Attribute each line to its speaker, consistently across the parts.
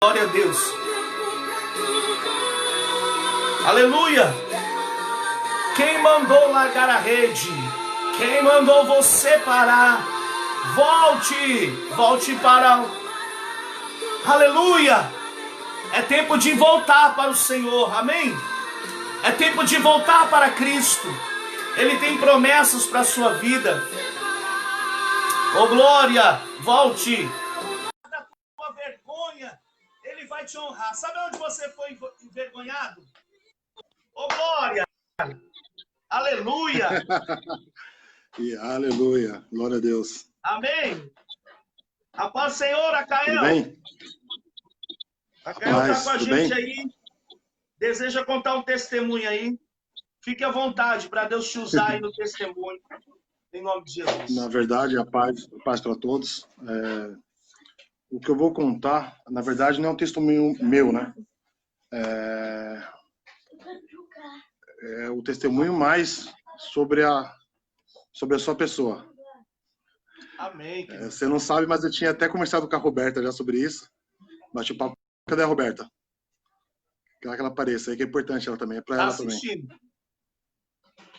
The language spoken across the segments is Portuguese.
Speaker 1: Glória a Deus. Aleluia. Quem mandou largar a rede? Quem mandou você parar? Volte para... Aleluia. É tempo de voltar para o Senhor, amém? É tempo de voltar para Cristo. Ele tem promessas para a sua vida. Oh, glória, volte. Da tua vergonha, Ele vai te honrar. Sabe onde você foi envergonhado? Oh, glória. Aleluia.
Speaker 2: E aleluia. Glória a Deus.
Speaker 1: Amém. A paz, Senhor, Acael.
Speaker 2: Tudo bem?
Speaker 1: Acael está com a gente aí. Deseja contar um testemunho aí? Fique à vontade para Deus te usar aí no testemunho. Em nome de Jesus.
Speaker 2: Na verdade, a paz para todos. O que eu vou contar, na verdade, não é um testemunho meu, né? É o testemunho mais sobre a sua pessoa.
Speaker 1: Amém.
Speaker 2: Você não sabe, mas eu tinha até conversado com a Roberta já sobre isso. Bate o papo. Cadê a Roberta? Quero que ela apareça aí, que é importante ela também. É para ela também.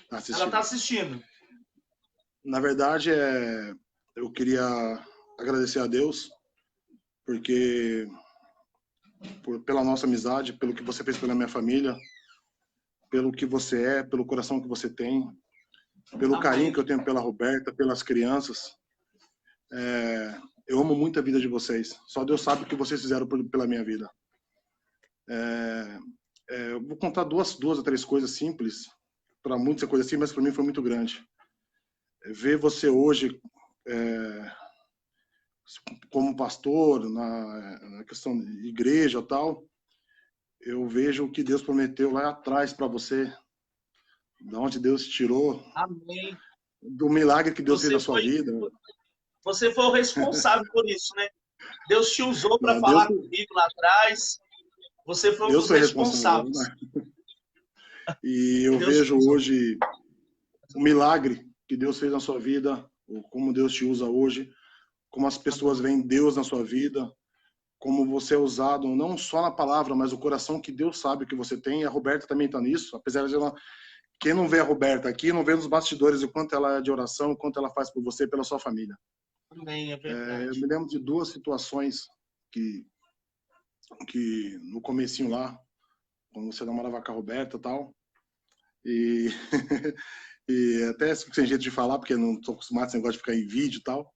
Speaker 2: Tá assistindo.
Speaker 1: Ela está assistindo.
Speaker 2: Na verdade, eu queria agradecer a Deus, porque pela nossa amizade, pelo que você fez pela minha família, pelo que você é, pelo coração que você tem, pelo carinho que eu tenho pela Roberta, pelas crianças. Eu amo muito a vida de vocês. Só Deus sabe o que vocês fizeram pela minha vida. Eu vou contar duas ou três coisas simples. Para muitos é coisa assim, mas para mim foi muito grande. Ver você hoje como pastor, na questão de igreja e tal, eu vejo o que Deus prometeu lá atrás para você, de onde Deus tirou.
Speaker 1: Amém.
Speaker 2: Do milagre que Deus fez na sua vida.
Speaker 1: Você foi o responsável por isso, né? Deus te usou para falar comigo lá atrás. Você foi um dos responsáveis.
Speaker 2: E eu vejo hoje o milagre que Deus fez na sua vida, como Deus te usa hoje, como as pessoas veem Deus na sua vida, como você é usado não só na palavra, mas o coração que Deus sabe que você tem. A Roberta também está nisso, apesar de ela... Quem não vê a Roberta aqui, não vê nos bastidores o quanto ela é de oração, o quanto ela faz por você e pela sua família.
Speaker 1: Também é verdade.
Speaker 2: Eu me lembro de duas situações que no comecinho lá, quando você namorava com a Roberta e tal, e até sem jeito de falar, porque não estou acostumado a esse negócio de ficar em vídeo e tal,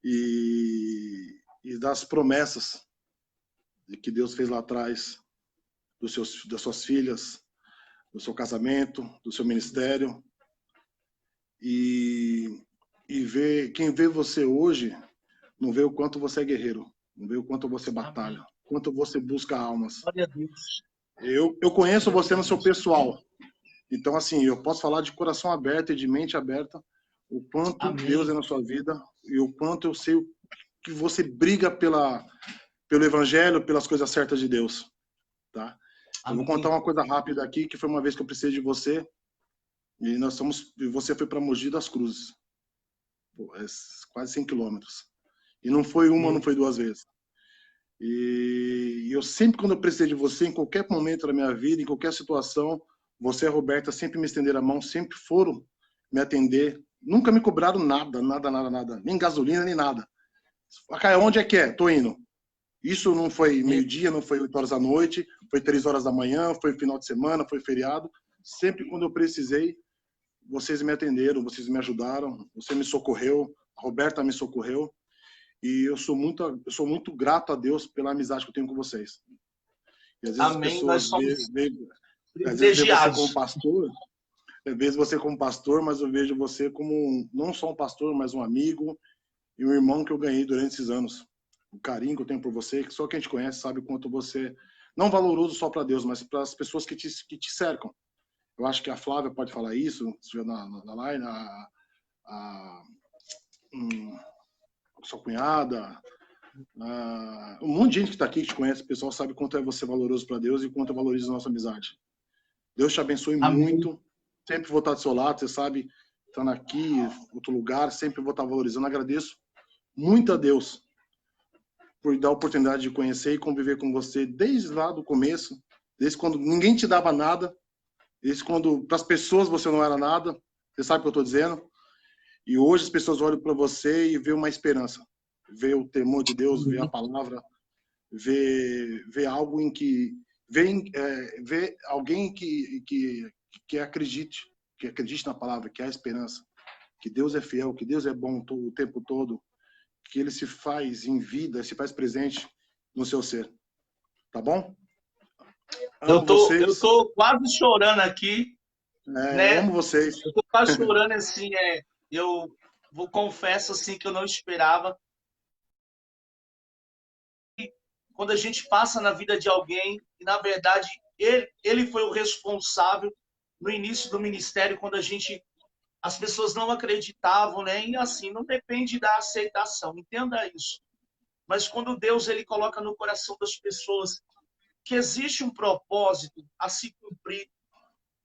Speaker 2: e das promessas que Deus fez lá atrás, das suas filhas, do seu casamento, do seu ministério, e quem vê você hoje não vê o quanto você é guerreiro, não vê o quanto você batalha, o quanto você busca almas.
Speaker 1: Glória a Deus.
Speaker 2: Eu conheço você no seu pessoal, então assim, eu posso falar de coração aberto e de mente aberta o quanto Deus é na sua vida e o quanto eu sei que você briga pelo evangelho, pelas coisas certas de Deus, tá? Eu vou contar uma coisa rápida aqui, que foi uma vez que eu precisei de você, e você foi para Mogi das Cruzes. Quase 100 quilômetros. E não foi uma, não foi duas vezes. E eu sempre, quando eu precisei de você, em qualquer momento da minha vida, em qualquer situação, você e a Roberta sempre me estenderam a mão, sempre foram me atender. Nunca me cobraram nada. Nem gasolina, nem nada. Caio, onde é que é? Tô indo. Isso não foi meio-dia, não foi 8 horas da noite, foi 3 horas da manhã, foi final de semana, foi feriado. Sempre quando eu precisei, vocês me atenderam, vocês me ajudaram, você me socorreu, a Roberta me socorreu. E eu sou muito grato a Deus pela amizade que eu tenho com vocês. E às vezes as pessoas veem você como pastor, às vezes você como pastor, mas eu vejo você como não só um pastor, mas um amigo e um irmão que eu ganhei durante esses anos. O carinho que eu tenho por você, que só quem te conhece sabe o quanto você, não valoroso só para Deus, mas para as pessoas que te cercam. Eu acho que a Flávia pode falar isso, na live, sua cunhada, um monte de gente que está aqui, que te conhece, o pessoal sabe quanto é você valoroso para Deus e quanto eu valorizo a nossa amizade. Deus te abençoe muito, sempre vou estar do seu lado, você sabe, estando aqui, em outro lugar, sempre vou estar valorizando, agradeço muito a Deus por dar a oportunidade de conhecer e conviver com você desde lá do começo, desde quando ninguém te dava nada, desde quando para as pessoas você não era nada. Você sabe o que eu estou dizendo? E hoje as pessoas olham para você e vê uma esperança, vê o temor de Deus, vê a palavra, vê algo em que vê alguém que acredite na palavra, que há esperança, que Deus é fiel, que Deus é bom o tempo todo, que Ele se faz em vida, se faz presente no seu ser. Tá bom? Amo
Speaker 1: Eu
Speaker 2: vocês.
Speaker 1: tô quase chorando aqui, né?
Speaker 2: Amo vocês.
Speaker 1: Eu tô quase chorando assim, eu confesso assim que eu não esperava. Quando a gente passa na vida de alguém, e na verdade ele foi o responsável no início do ministério, quando as pessoas não acreditavam, né? E assim, não depende da aceitação, entenda isso. Mas quando Deus ele coloca no coração das pessoas que existe um propósito a se cumprir.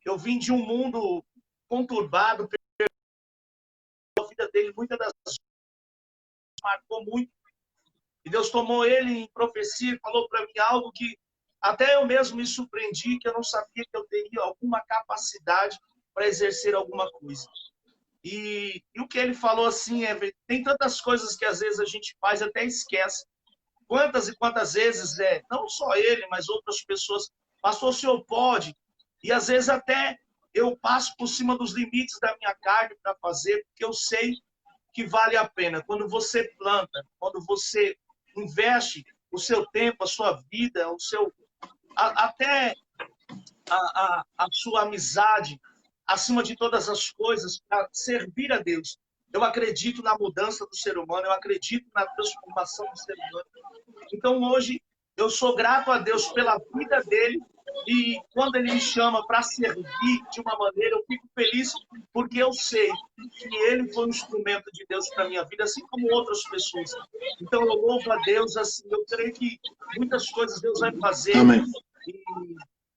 Speaker 1: Eu vim de um mundo conturbado, a vida dele muitas das vezes marcou muito. E Deus tomou ele em profecia e falou para mim algo que até eu mesmo me surpreendi, que eu não sabia que eu teria alguma capacidade para exercer alguma coisa. E o que ele falou assim tem tantas coisas que às vezes a gente faz até esquece. Quantas e quantas vezes, não só ele, mas outras pessoas, pastor, o senhor pode? E às vezes até eu passo por cima dos limites da minha carne para fazer, porque eu sei que vale a pena. Quando você planta, quando você investe o seu tempo, a sua vida, até a sua amizade, acima de todas as coisas, para servir a Deus. Eu acredito na mudança do ser humano, eu acredito na transformação do ser humano. Então, hoje, eu sou grato a Deus pela vida dele e quando ele me chama para servir de uma maneira, eu fico feliz porque eu sei que ele foi um instrumento de Deus para a minha vida, assim como outras pessoas. Então, eu louvo a Deus, assim, eu creio que muitas coisas Deus vai fazer.
Speaker 2: Amém.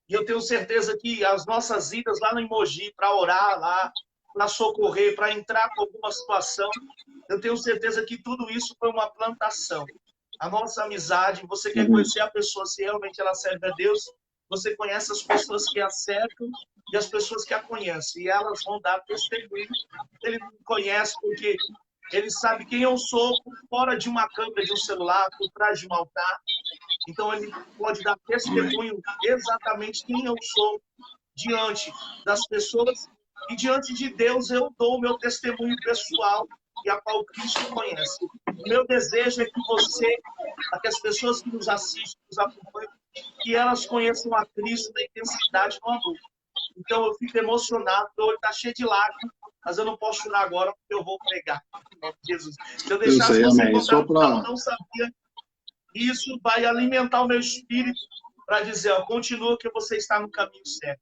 Speaker 1: E eu tenho certeza que as nossas idas lá no Mogi para orar lá, para socorrer, para entrar com alguma situação, eu tenho certeza que tudo isso foi uma plantação. A nossa amizade, você quer conhecer a pessoa se realmente ela serve a Deus, você conhece as pessoas que a cercam e as pessoas que a conhecem. E elas vão dar testemunho. Ele me conhece porque ele sabe quem eu sou por fora de uma câmera, de um celular, por trás de um altar. Então, ele pode dar testemunho exatamente quem eu sou diante das pessoas e diante de Deus eu dou o meu testemunho pessoal e a qual Cristo conhece. O meu desejo é que que as pessoas que nos assistem, nos acompanham, que elas conheçam a Cristo na intensidade do amor. Então, eu fico emocionado, meu olho está cheio de lágrimas, mas eu não posso chorar agora porque eu vou pregar. Em nome de Jesus. Se eu deixasse você contar, eu não sabia. Isso vai alimentar o meu espírito para dizer, ó, continua que você está no caminho certo.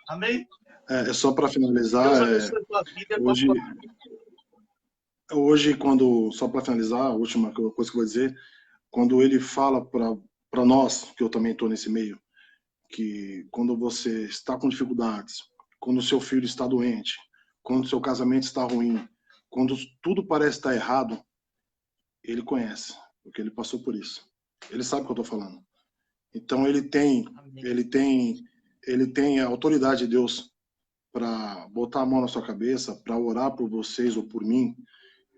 Speaker 1: Amém?
Speaker 2: Só para finalizar,
Speaker 1: Deus abençoe a tua vida.
Speaker 2: Hoje, só para finalizar, a última coisa que eu vou dizer, quando ele fala para nós, que eu também estou nesse meio, que quando você está com dificuldades, quando o seu filho está doente, quando o seu casamento está ruim, quando tudo parece estar errado, ele conhece, porque ele passou por isso. Ele sabe o que eu estou falando. Então ele tem a autoridade de Deus para botar a mão na sua cabeça, para orar por vocês ou por mim,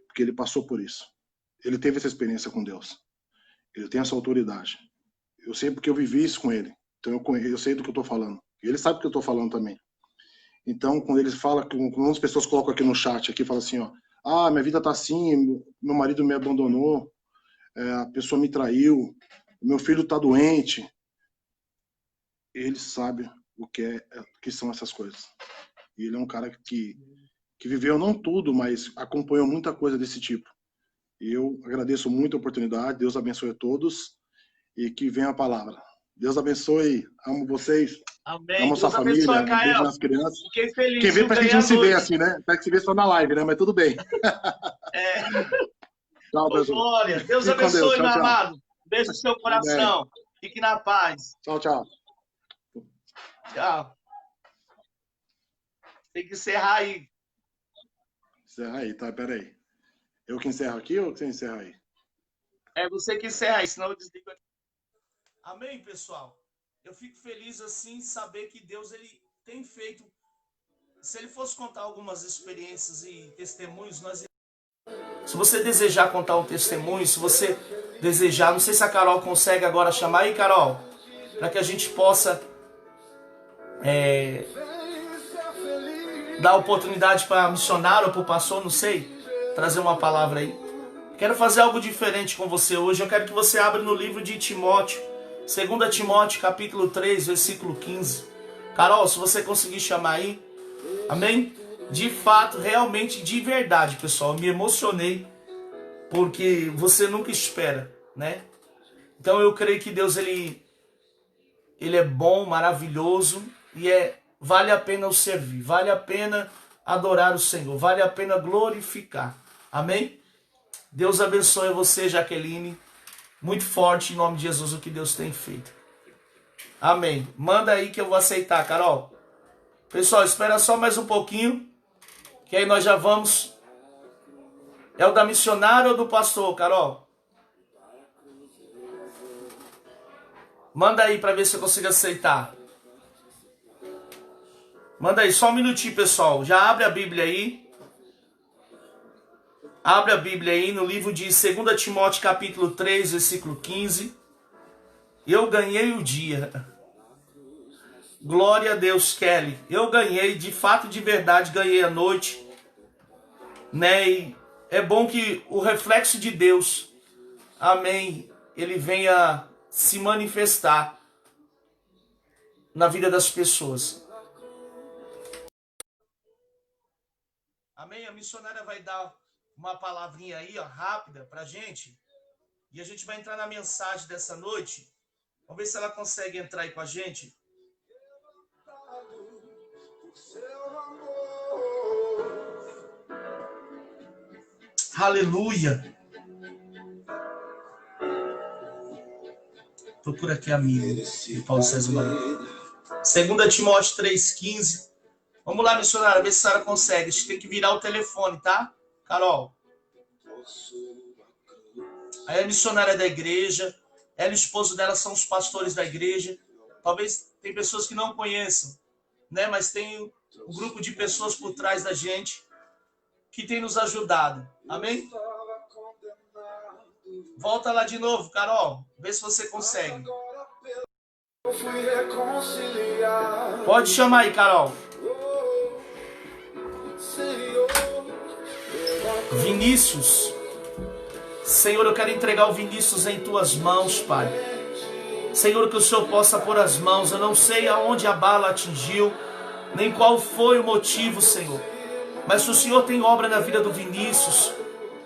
Speaker 2: porque ele passou por isso. Ele teve essa experiência com Deus. Ele tem essa autoridade. Eu sei porque eu vivi isso com ele. Então eu sei do que eu estou falando. E ele sabe do que eu estou falando também. Então, quando ele fala, quando as pessoas colocam aqui no chat, aqui fala assim, ó, minha vida tá assim, meu marido me abandonou, a pessoa me traiu, meu filho tá doente. Ele sabe o que são essas coisas. E ele é um cara que viveu não tudo, mas acompanhou muita coisa desse tipo. E eu agradeço muito a oportunidade. Deus abençoe a todos e que venha a palavra. Deus abençoe. Amo vocês.
Speaker 1: Amém.
Speaker 2: Amo sua família. Um beijo nas crianças.
Speaker 1: Fiquei feliz.
Speaker 2: Quem vê, parece que a gente não se vê assim, né? Parece que se vê só na live, né? Mas tudo bem. Tchau, Deus.
Speaker 1: Glória. Deus abençoe, meu amado. Beijo no seu coração. Amém. Fique na paz.
Speaker 2: Tchau, tchau.
Speaker 1: Tchau. Tem que encerrar aí.
Speaker 2: Encerra aí, tá? Pera aí. Eu que encerro aqui ou você encerra aí?
Speaker 1: É você que encerra aí, senão eu desligo aqui. Amém, pessoal? Eu fico feliz assim saber que Deus ele tem feito. Se ele fosse contar algumas experiências e testemunhos, se você desejar contar um testemunho, se você desejar, não sei se a Carol consegue agora chamar aí, Carol, para que a gente possa dar oportunidade para missionário ou para o pastor, não sei, trazer uma palavra aí. Quero fazer algo diferente com você hoje. Eu quero que você abra no livro de Timóteo, 2 Timóteo, capítulo 3, versículo 15. Carol, se você conseguir chamar aí, amém? De fato, realmente, de verdade, pessoal, eu me emocionei, porque você nunca espera, né? Então eu creio que Deus, ele é bom, maravilhoso, e vale a pena o servir, vale a pena adorar o Senhor, vale a pena glorificar, amém? Deus abençoe você, Jaqueline, muito forte em nome de Jesus o que Deus tem feito, amém? Manda aí que eu vou aceitar, Carol. Pessoal, espera só mais um pouquinho, que aí nós já vamos. É o da missionária ou do pastor, Carol? Manda aí para ver se eu consigo aceitar. Manda aí, só um minutinho, pessoal. Já abre a Bíblia aí. Abre a Bíblia aí no livro de 2 Timóteo, capítulo 3, versículo 15. Eu ganhei o dia. Glória a Deus, Kelly. Eu ganhei, de fato, de verdade, ganhei a noite. Né? E é bom que o reflexo de Deus, amém, ele venha se manifestar na vida das pessoas. Amém? A missionária vai dar uma palavrinha aí, ó, rápida pra gente. E a gente vai entrar na mensagem dessa noite. Vamos ver se ela consegue entrar aí com a gente. Aleluia. Procura aqui a minha, Paulo César Maria. 2 Timóteo 3,15. Vamos lá, missionária, ver se a senhora consegue. A gente tem que virar o telefone, tá? Carol. Aí a missionária é da igreja. Ela e o esposo dela são os pastores da igreja. Talvez tem pessoas que não conheçam, né? Mas tem um grupo de pessoas por trás da gente que tem nos ajudado. Amém? Volta lá de novo, Carol. Vê se você consegue. Pode chamar aí, Carol. Vinícius. Senhor, eu quero entregar o Vinícius em tuas mãos, Pai. Senhor, que o Senhor possa pôr as mãos. Eu não sei aonde a bala atingiu, nem qual foi o motivo, Senhor. Mas se o Senhor tem obra na vida do Vinícius,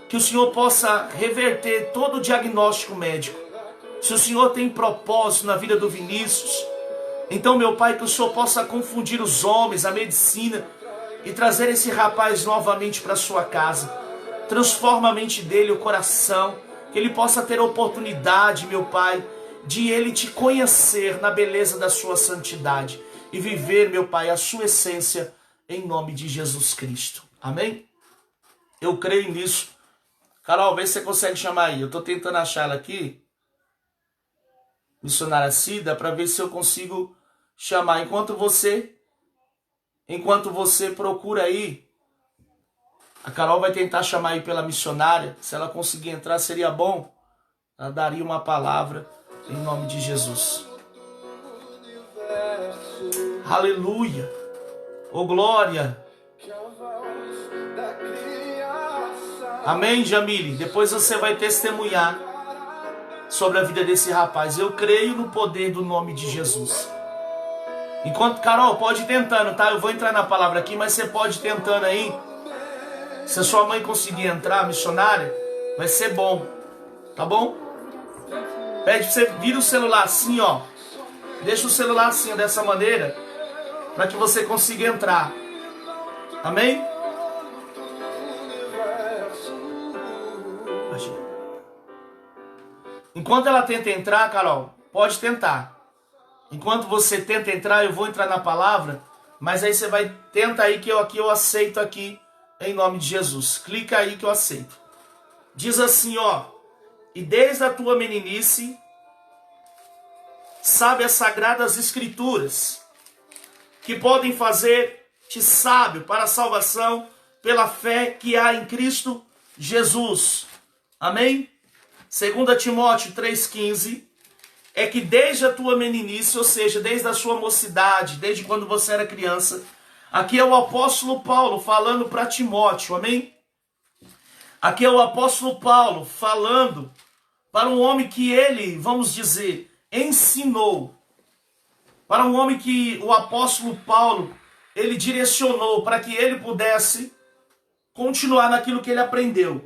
Speaker 1: que o Senhor possa reverter todo o diagnóstico médico. Se o Senhor tem propósito na vida do Vinícius, então, meu Pai, que o Senhor possa confundir os homens, a medicina, e trazer esse rapaz novamente para sua casa. Transforma a mente dele, o coração, que ele possa ter a oportunidade, meu Pai, de ele te conhecer na beleza da sua santidade e viver, meu Pai, a sua essência em nome de Jesus Cristo. Amém? Eu creio nisso. Carol, vê se você consegue chamar aí. Eu estou tentando achar ela aqui. Missionária Cida, para ver se eu consigo chamar. Enquanto você procura aí, a Carol vai tentar chamar aí pela missionária. Se ela conseguir entrar, seria bom. Ela daria uma palavra em nome de Jesus. Aleluia. Oh, glória. Amém, Jamile? Depois você vai testemunhar sobre a vida desse rapaz. Eu creio no poder do nome de Jesus. Enquanto, Carol, pode ir tentando, tá? Eu vou entrar na palavra aqui, mas você pode ir tentando aí. Se a sua mãe conseguir entrar, missionária, vai ser bom. Tá bom? Pede pra você vira o celular assim, ó. Deixa o celular assim, ó, dessa maneira, para que você consiga entrar. Amém? Enquanto ela tenta entrar, Carol, pode tentar. Enquanto você tenta entrar, eu vou entrar na palavra, mas aí você vai, tenta aí que eu aceito aqui, em nome de Jesus. Clica aí que eu aceito. Diz assim, ó, e desde a tua meninice sabe as sagradas escrituras, que podem fazer-te sábio para a salvação pela fé que há em Cristo Jesus. Amém? 2 Timóteo 3,15, é que desde a tua meninice, ou seja, desde a sua mocidade, desde quando você era criança, aqui é o apóstolo Paulo falando para Timóteo, amém? Aqui é o apóstolo Paulo falando para um homem que ele, vamos dizer, ensinou, para um homem que o apóstolo Paulo, ele direcionou para que ele pudesse continuar naquilo que ele aprendeu.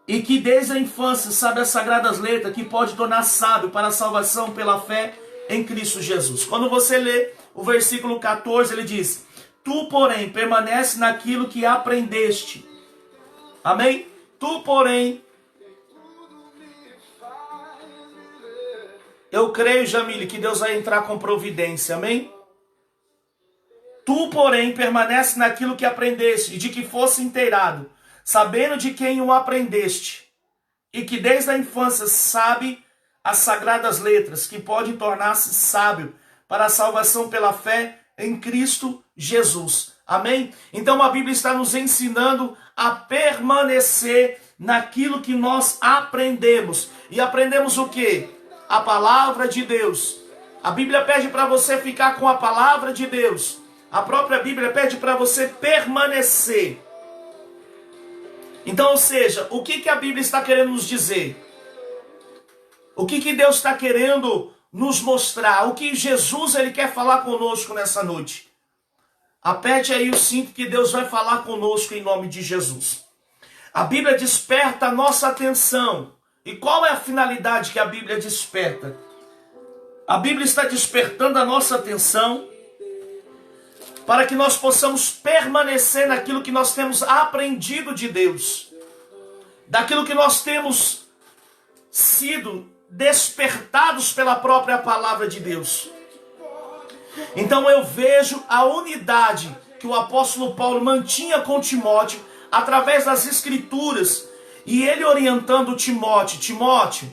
Speaker 1: E que desde a infância sabe as sagradas letras, que pode tornar sábio para a salvação pela fé em Cristo Jesus. Quando você lê o versículo 14, ele diz: tu, porém, permanece naquilo que aprendeste. Amém? Tu, porém, eu creio, Jamile, que Deus vai entrar com providência, amém? Tu, porém, permanece naquilo que aprendeste, e de que fosse inteirado, sabendo de quem o aprendeste, e que desde a infância sabe as sagradas letras, que podem tornar-se sábio para a salvação pela fé em Cristo Jesus. Amém? Então a Bíblia está nos ensinando a permanecer naquilo que nós aprendemos. E aprendemos o quê? A palavra de Deus. A Bíblia pede para você ficar com a palavra de Deus. A própria Bíblia pede para você permanecer. Então, ou seja, o que a Bíblia está querendo nos dizer? O que Deus está querendo nos mostrar? O que Jesus ele quer falar conosco nessa noite? Aperte aí o cinto que Deus vai falar conosco em nome de Jesus. A Bíblia desperta a nossa atenção. E qual é a finalidade que a Bíblia desperta? A Bíblia está despertando a nossa atenção para que nós possamos permanecer naquilo que nós temos aprendido de Deus, daquilo que nós temos sido despertados pela própria palavra de Deus. Então eu vejo a unidade que o apóstolo Paulo mantinha com Timóteo através das escrituras, e ele orientando Timóteo: Timóteo,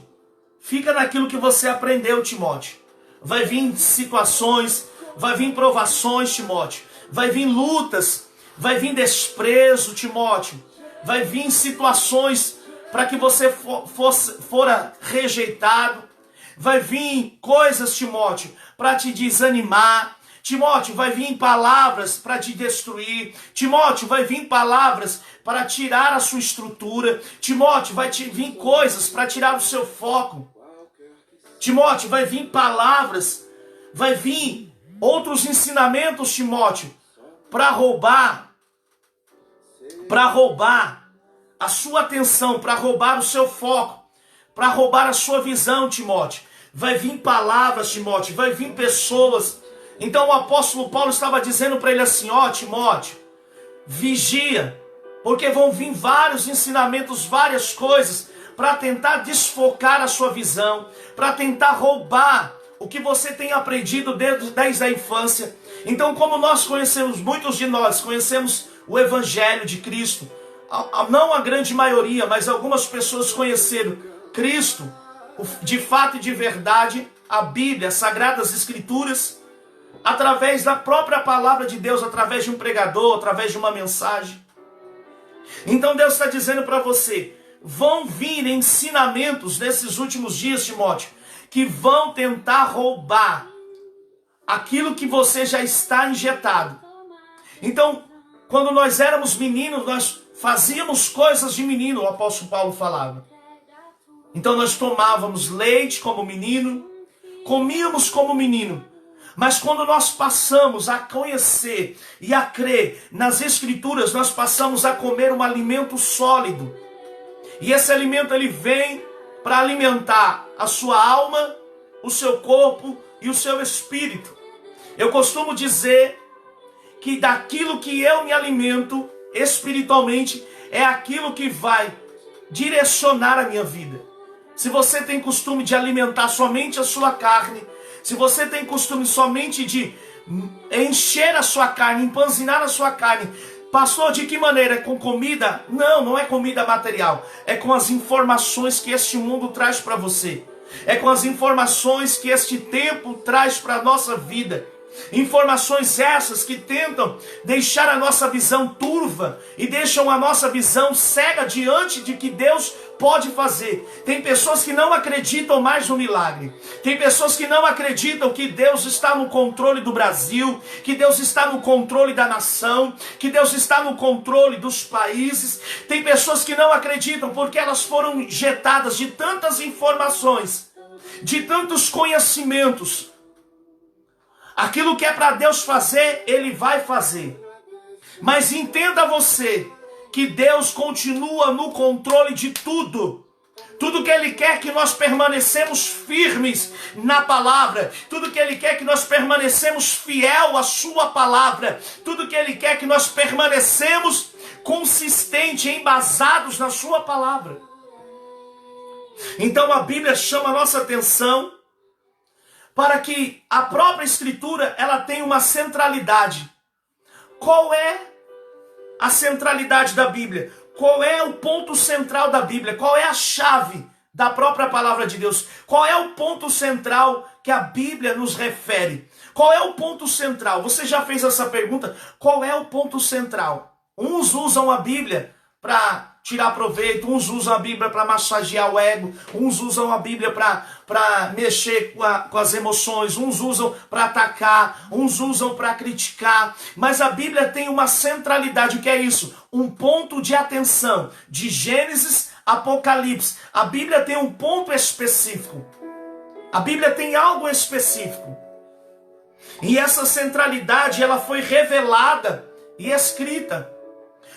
Speaker 1: fica naquilo que você aprendeu, Timóteo. Vai vir situações, vai vir provações, Timóteo. Vai vir lutas, vai vir desprezo, Timóteo. Vai vir situações para que você fora rejeitado. Vai vir coisas, Timóteo, para te desanimar. Timóteo, vai vir palavras para te destruir. Timóteo, vai vir palavras para tirar a sua estrutura. Timóteo, vai vir coisas para tirar o seu foco. Timóteo, vai vir palavras, vai vir outros ensinamentos, Timóteo, para roubar a sua atenção, para roubar o seu foco, para roubar a sua visão, Timóteo. Vai vir palavras, Timóteo, vai vir pessoas. Então o apóstolo Paulo estava dizendo para ele assim: ó, Timóteo, vigia, porque vão vir vários ensinamentos, várias coisas, para tentar desfocar a sua visão, para tentar roubar o que você tem aprendido desde a infância. Então, como nós conhecemos, muitos de nós conhecemos o Evangelho de Cristo, não a grande maioria, mas algumas pessoas conheceram Cristo, de fato e de verdade, a Bíblia, as Sagradas Escrituras, através da própria palavra de Deus, através de um pregador, através de uma mensagem. Então Deus está dizendo para você: vão vir ensinamentos nesses últimos dias, Timóteo, que vão tentar roubar aquilo que você já está injetado. Então, quando nós éramos meninos, nós fazíamos coisas de menino, o apóstolo Paulo falava. Então nós tomávamos leite como menino, comíamos como menino. Mas quando nós passamos a conhecer e a crer nas Escrituras, nós passamos a comer um alimento sólido. E esse alimento ele vem para alimentar a sua alma, o seu corpo e o seu espírito. Eu costumo dizer que daquilo que eu me alimento espiritualmente é aquilo que vai direcionar a minha vida. Se você tem costume de alimentar somente a sua carne, se você tem costume somente de encher a sua carne, empanzinar a sua carne Pastor, de que maneira? É com comida? Não, não é comida material. É com as informações que este mundo traz para você. É com as informações que este tempo traz para a nossa vida. Informações essas que tentam deixar a nossa visão turva e deixam a nossa visão cega diante de que Deus pode fazer. Tem pessoas que não acreditam mais no milagre. Tem pessoas que não acreditam que Deus está no controle do Brasil, que Deus está no controle da nação, que Deus está no controle dos países. Tem pessoas que não acreditam porque elas foram injetadas de tantas informações, de tantos conhecimentos. Aquilo que é para Deus fazer, Ele vai fazer. Mas entenda você que Deus continua no controle de tudo. Tudo que Ele quer que nós permanecemos firmes na palavra. Tudo que Ele quer que nós permanecemos fiel à sua palavra. Tudo que Ele quer que nós permanecemos consistentes, embasados na sua palavra. Então a Bíblia chama a nossa atenção para que a própria Escritura ela tenha uma centralidade. Qual é a centralidade da Bíblia? Qual é o ponto central da Bíblia? Qual é a chave da própria palavra de Deus? Qual é o ponto central que a Bíblia nos refere? Qual é o ponto central? Você já fez essa pergunta? Qual é o ponto central? Uns usam a Bíblia para tirar proveito, uns usam a Bíblia para massagear o ego, uns usam a Bíblia para mexer com as emoções, uns usam para atacar, uns usam para criticar, mas a Bíblia tem uma centralidade. O que é isso? Um ponto de atenção, de Gênesis a Apocalipse. A Bíblia tem um ponto específico, a Bíblia tem algo específico, e essa centralidade ela foi revelada e escrita.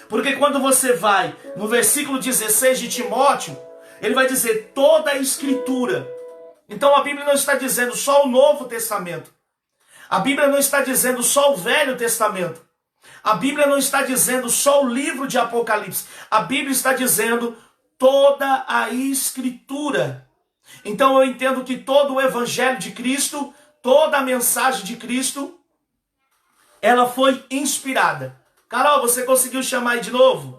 Speaker 1: Porque quando você vai no versículo 16 de Timóteo, ele vai dizer toda a Escritura. Então a Bíblia não está dizendo só o Novo Testamento. A Bíblia não está dizendo só o Velho Testamento. A Bíblia não está dizendo só o livro de Apocalipse. A Bíblia está dizendo toda a Escritura. Então eu entendo que todo o Evangelho de Cristo, toda a mensagem de Cristo, ela foi inspirada. Carol, você conseguiu chamar aí de novo?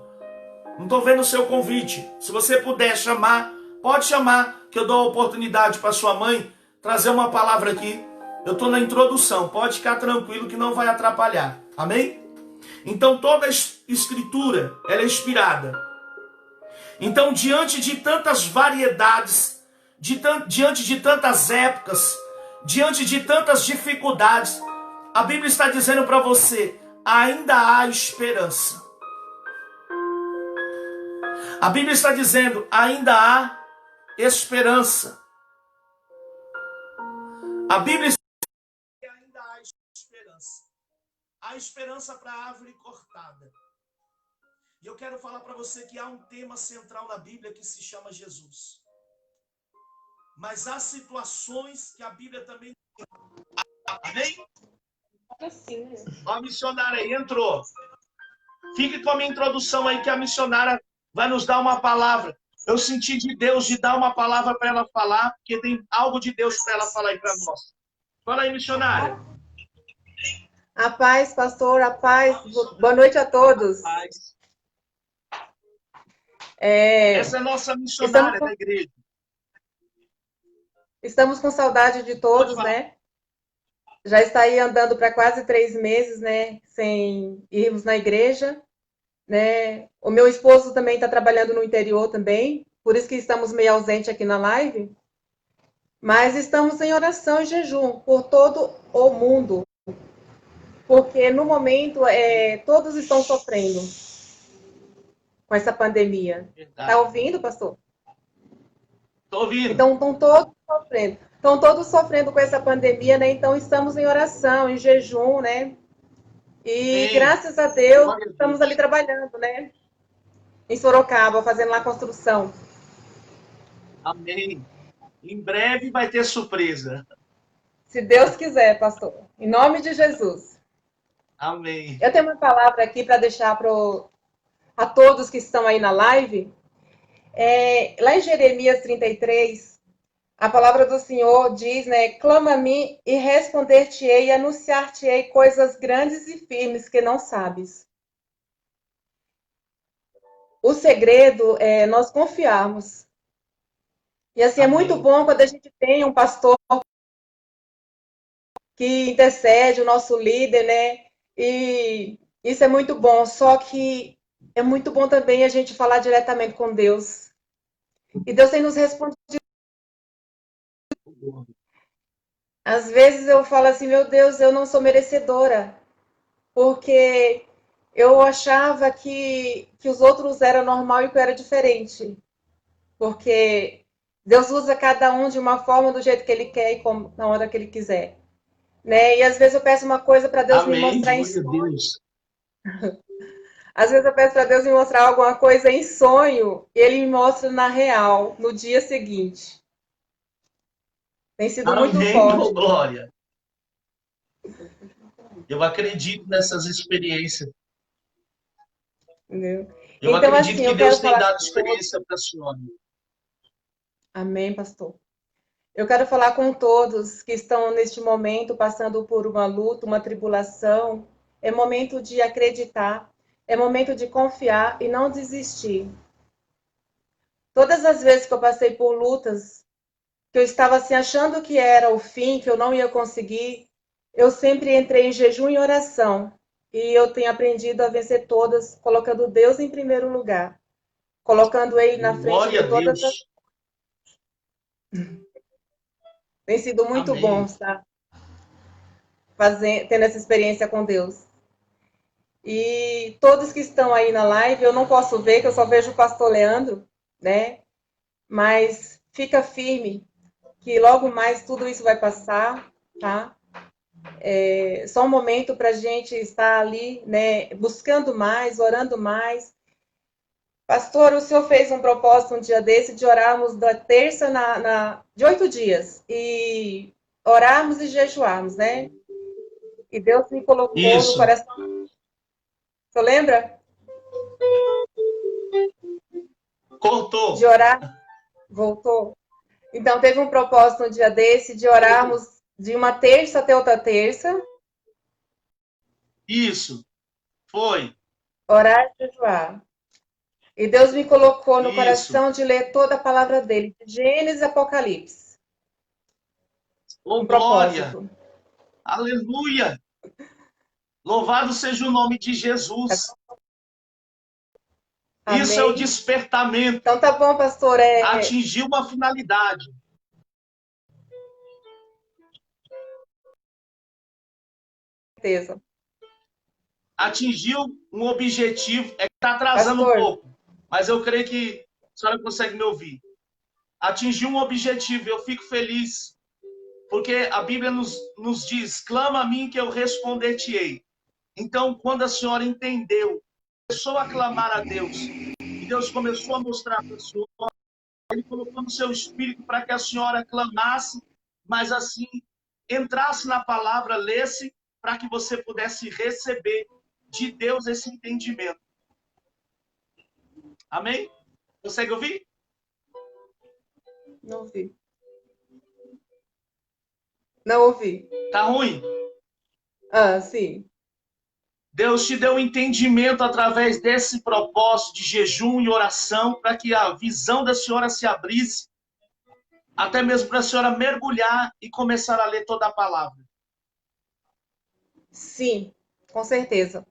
Speaker 1: Não estou vendo o seu convite. Se você puder chamar, pode chamar, que eu dou a oportunidade para sua mãe trazer uma palavra aqui. Eu estou na introdução, pode ficar tranquilo que não vai atrapalhar. Amém? Então toda a Escritura, ela é inspirada. Então diante de tantas variedades, diante de tantas épocas, diante de tantas dificuldades, a Bíblia está dizendo para você, ainda há esperança. A Bíblia está dizendo, ainda há esperança. A Bíblia está dizendo que ainda há esperança. Há esperança para a árvore cortada. E eu quero falar para você que há um tema central na Bíblia que se chama Jesus. Mas há situações que a Bíblia também... Amém? A missionária aí entrou. Fique com a minha introdução aí que a missionária vai nos dar uma palavra. Eu senti de Deus de dar uma palavra para ela falar, porque tem algo de Deus para ela falar aí para nós. Fala aí, missionária.
Speaker 3: A paz, pastor, a paz. Boa noite a todos.
Speaker 1: A paz. Essa é a nossa missionária da igreja.
Speaker 3: Estamos com saudade de todos, né? Já está aí andando para quase 3 meses, né? Sem irmos na igreja, né? O meu esposo também está trabalhando no interior também, por isso que estamos meio ausentes aqui na live. Mas estamos em oração e jejum por todo o mundo, porque no momento todos estão sofrendo com essa pandemia. Está ouvindo, pastor?
Speaker 1: Estou ouvindo.
Speaker 3: Então estão todos sofrendo. Estão todos sofrendo com essa pandemia, né? Então estamos em oração, em jejum, né? E sim, graças a Deus estamos ali trabalhando, né? Em Sorocaba, fazendo lá a construção.
Speaker 1: Amém. Em breve vai ter surpresa.
Speaker 3: Se Deus quiser, pastor. Em nome de Jesus.
Speaker 1: Amém.
Speaker 3: Eu tenho uma palavra aqui para deixar a todos que estão aí na live. Lá em Jeremias 33, a palavra do Senhor diz, né? Clama a mim e responder-te-ei e anunciar-te-ei coisas grandes e firmes que não sabes. o segredo é nós confiarmos. E assim, é muito
Speaker 1: Amém.
Speaker 3: bom quando a gente tem um pastor que intercede, o nosso líder, né? E isso é muito bom. Só que é muito bom também a gente falar diretamente com Deus. E Deus tem nos respondido. Às vezes eu falo assim, meu Deus, eu não sou merecedora. Porque eu achava que os outros eram normal e que eu era diferente. Porque Deus usa cada um de uma forma, do jeito que Ele quer e como, na hora que Ele quiser. Né? E às vezes eu peço uma coisa para Deus me
Speaker 1: Amém.
Speaker 3: mostrar em
Speaker 1: Glória a
Speaker 3: sonho.
Speaker 1: Deus.
Speaker 3: Às vezes eu peço para Deus me mostrar alguma coisa em sonho e Ele me mostra na real, no dia seguinte. Tem sido muito
Speaker 1: Amém,
Speaker 3: forte.
Speaker 1: oh, glória. Eu acredito nessas experiências.
Speaker 3: Entendeu?
Speaker 1: Eu
Speaker 3: Então,
Speaker 1: acredito
Speaker 3: assim,
Speaker 1: que
Speaker 3: eu quero
Speaker 1: Deus tem
Speaker 3: falar
Speaker 1: dado
Speaker 3: com todos.
Speaker 1: experiência para a senhora.
Speaker 3: Amém, pastor. Eu quero falar com todos que estão neste momento passando por uma luta, uma tribulação. É momento de acreditar, é momento de confiar e não desistir. Todas as vezes que eu passei por lutas, que eu estava assim achando que era o fim, que eu não ia conseguir, eu sempre entrei em jejum e oração. E eu tenho aprendido a vencer todas, colocando Deus em primeiro lugar, colocando Ele na frente
Speaker 1: Glória
Speaker 3: de
Speaker 1: a
Speaker 3: todas as...
Speaker 1: Deus.
Speaker 3: Tem sido muito bom
Speaker 1: Amém.
Speaker 3: estar tendo essa experiência com Deus. E todos que estão aí na live, eu não posso ver, que eu só vejo o pastor Leandro, né? Mas fica firme, que logo mais tudo isso vai passar, tá? É só um momento para a gente estar ali, né? Buscando mais, orando mais. Pastor, o senhor fez um propósito um dia desse de orarmos da terça de 8 dias e orarmos e jejuarmos, né? E Deus me colocou no
Speaker 1: Isso.
Speaker 3: coração. O senhor lembra? De
Speaker 1: Cortou.
Speaker 3: orar? Voltou? Então, teve um propósito um dia desse de orarmos de uma terça até outra terça,
Speaker 1: Isso. Foi.
Speaker 3: orar e jejuar. E Deus me colocou no
Speaker 1: Isso.
Speaker 3: coração de ler toda a palavra dele, de Gênesis e Apocalipse.
Speaker 1: Oh,
Speaker 3: Um
Speaker 1: glória.
Speaker 3: propósito.
Speaker 1: Aleluia. Louvado seja o nome de Jesus. Isso é o
Speaker 3: Amém.
Speaker 1: despertamento.
Speaker 3: Então tá bom, pastor.
Speaker 1: Atingir uma finalidade.
Speaker 3: Certeza.
Speaker 1: Atingiu um objetivo. É que está atrasando um
Speaker 3: Pastor,
Speaker 1: pouco. Mas eu creio que a senhora consegue me ouvir. Atingiu um objetivo. Eu fico feliz. Porque a Bíblia nos diz: clama a mim que eu responder-te-ei. Então, quando a senhora entendeu, começou a clamar a Deus, e Deus começou a mostrar para a senhora, Ele colocou no seu espírito para que a senhora clamasse, mas assim, entrasse na palavra, lesse, para que você pudesse receber de Deus esse entendimento. Amém? Consegue ouvir?
Speaker 3: não ouvi. Não ouvi.
Speaker 1: Tá ruim?
Speaker 3: Ah, sim.
Speaker 1: Deus te deu entendimento através desse propósito de jejum e oração para que a visão da senhora se abrisse, até mesmo para a senhora mergulhar e começar a ler toda a palavra.
Speaker 3: Sim, com certeza.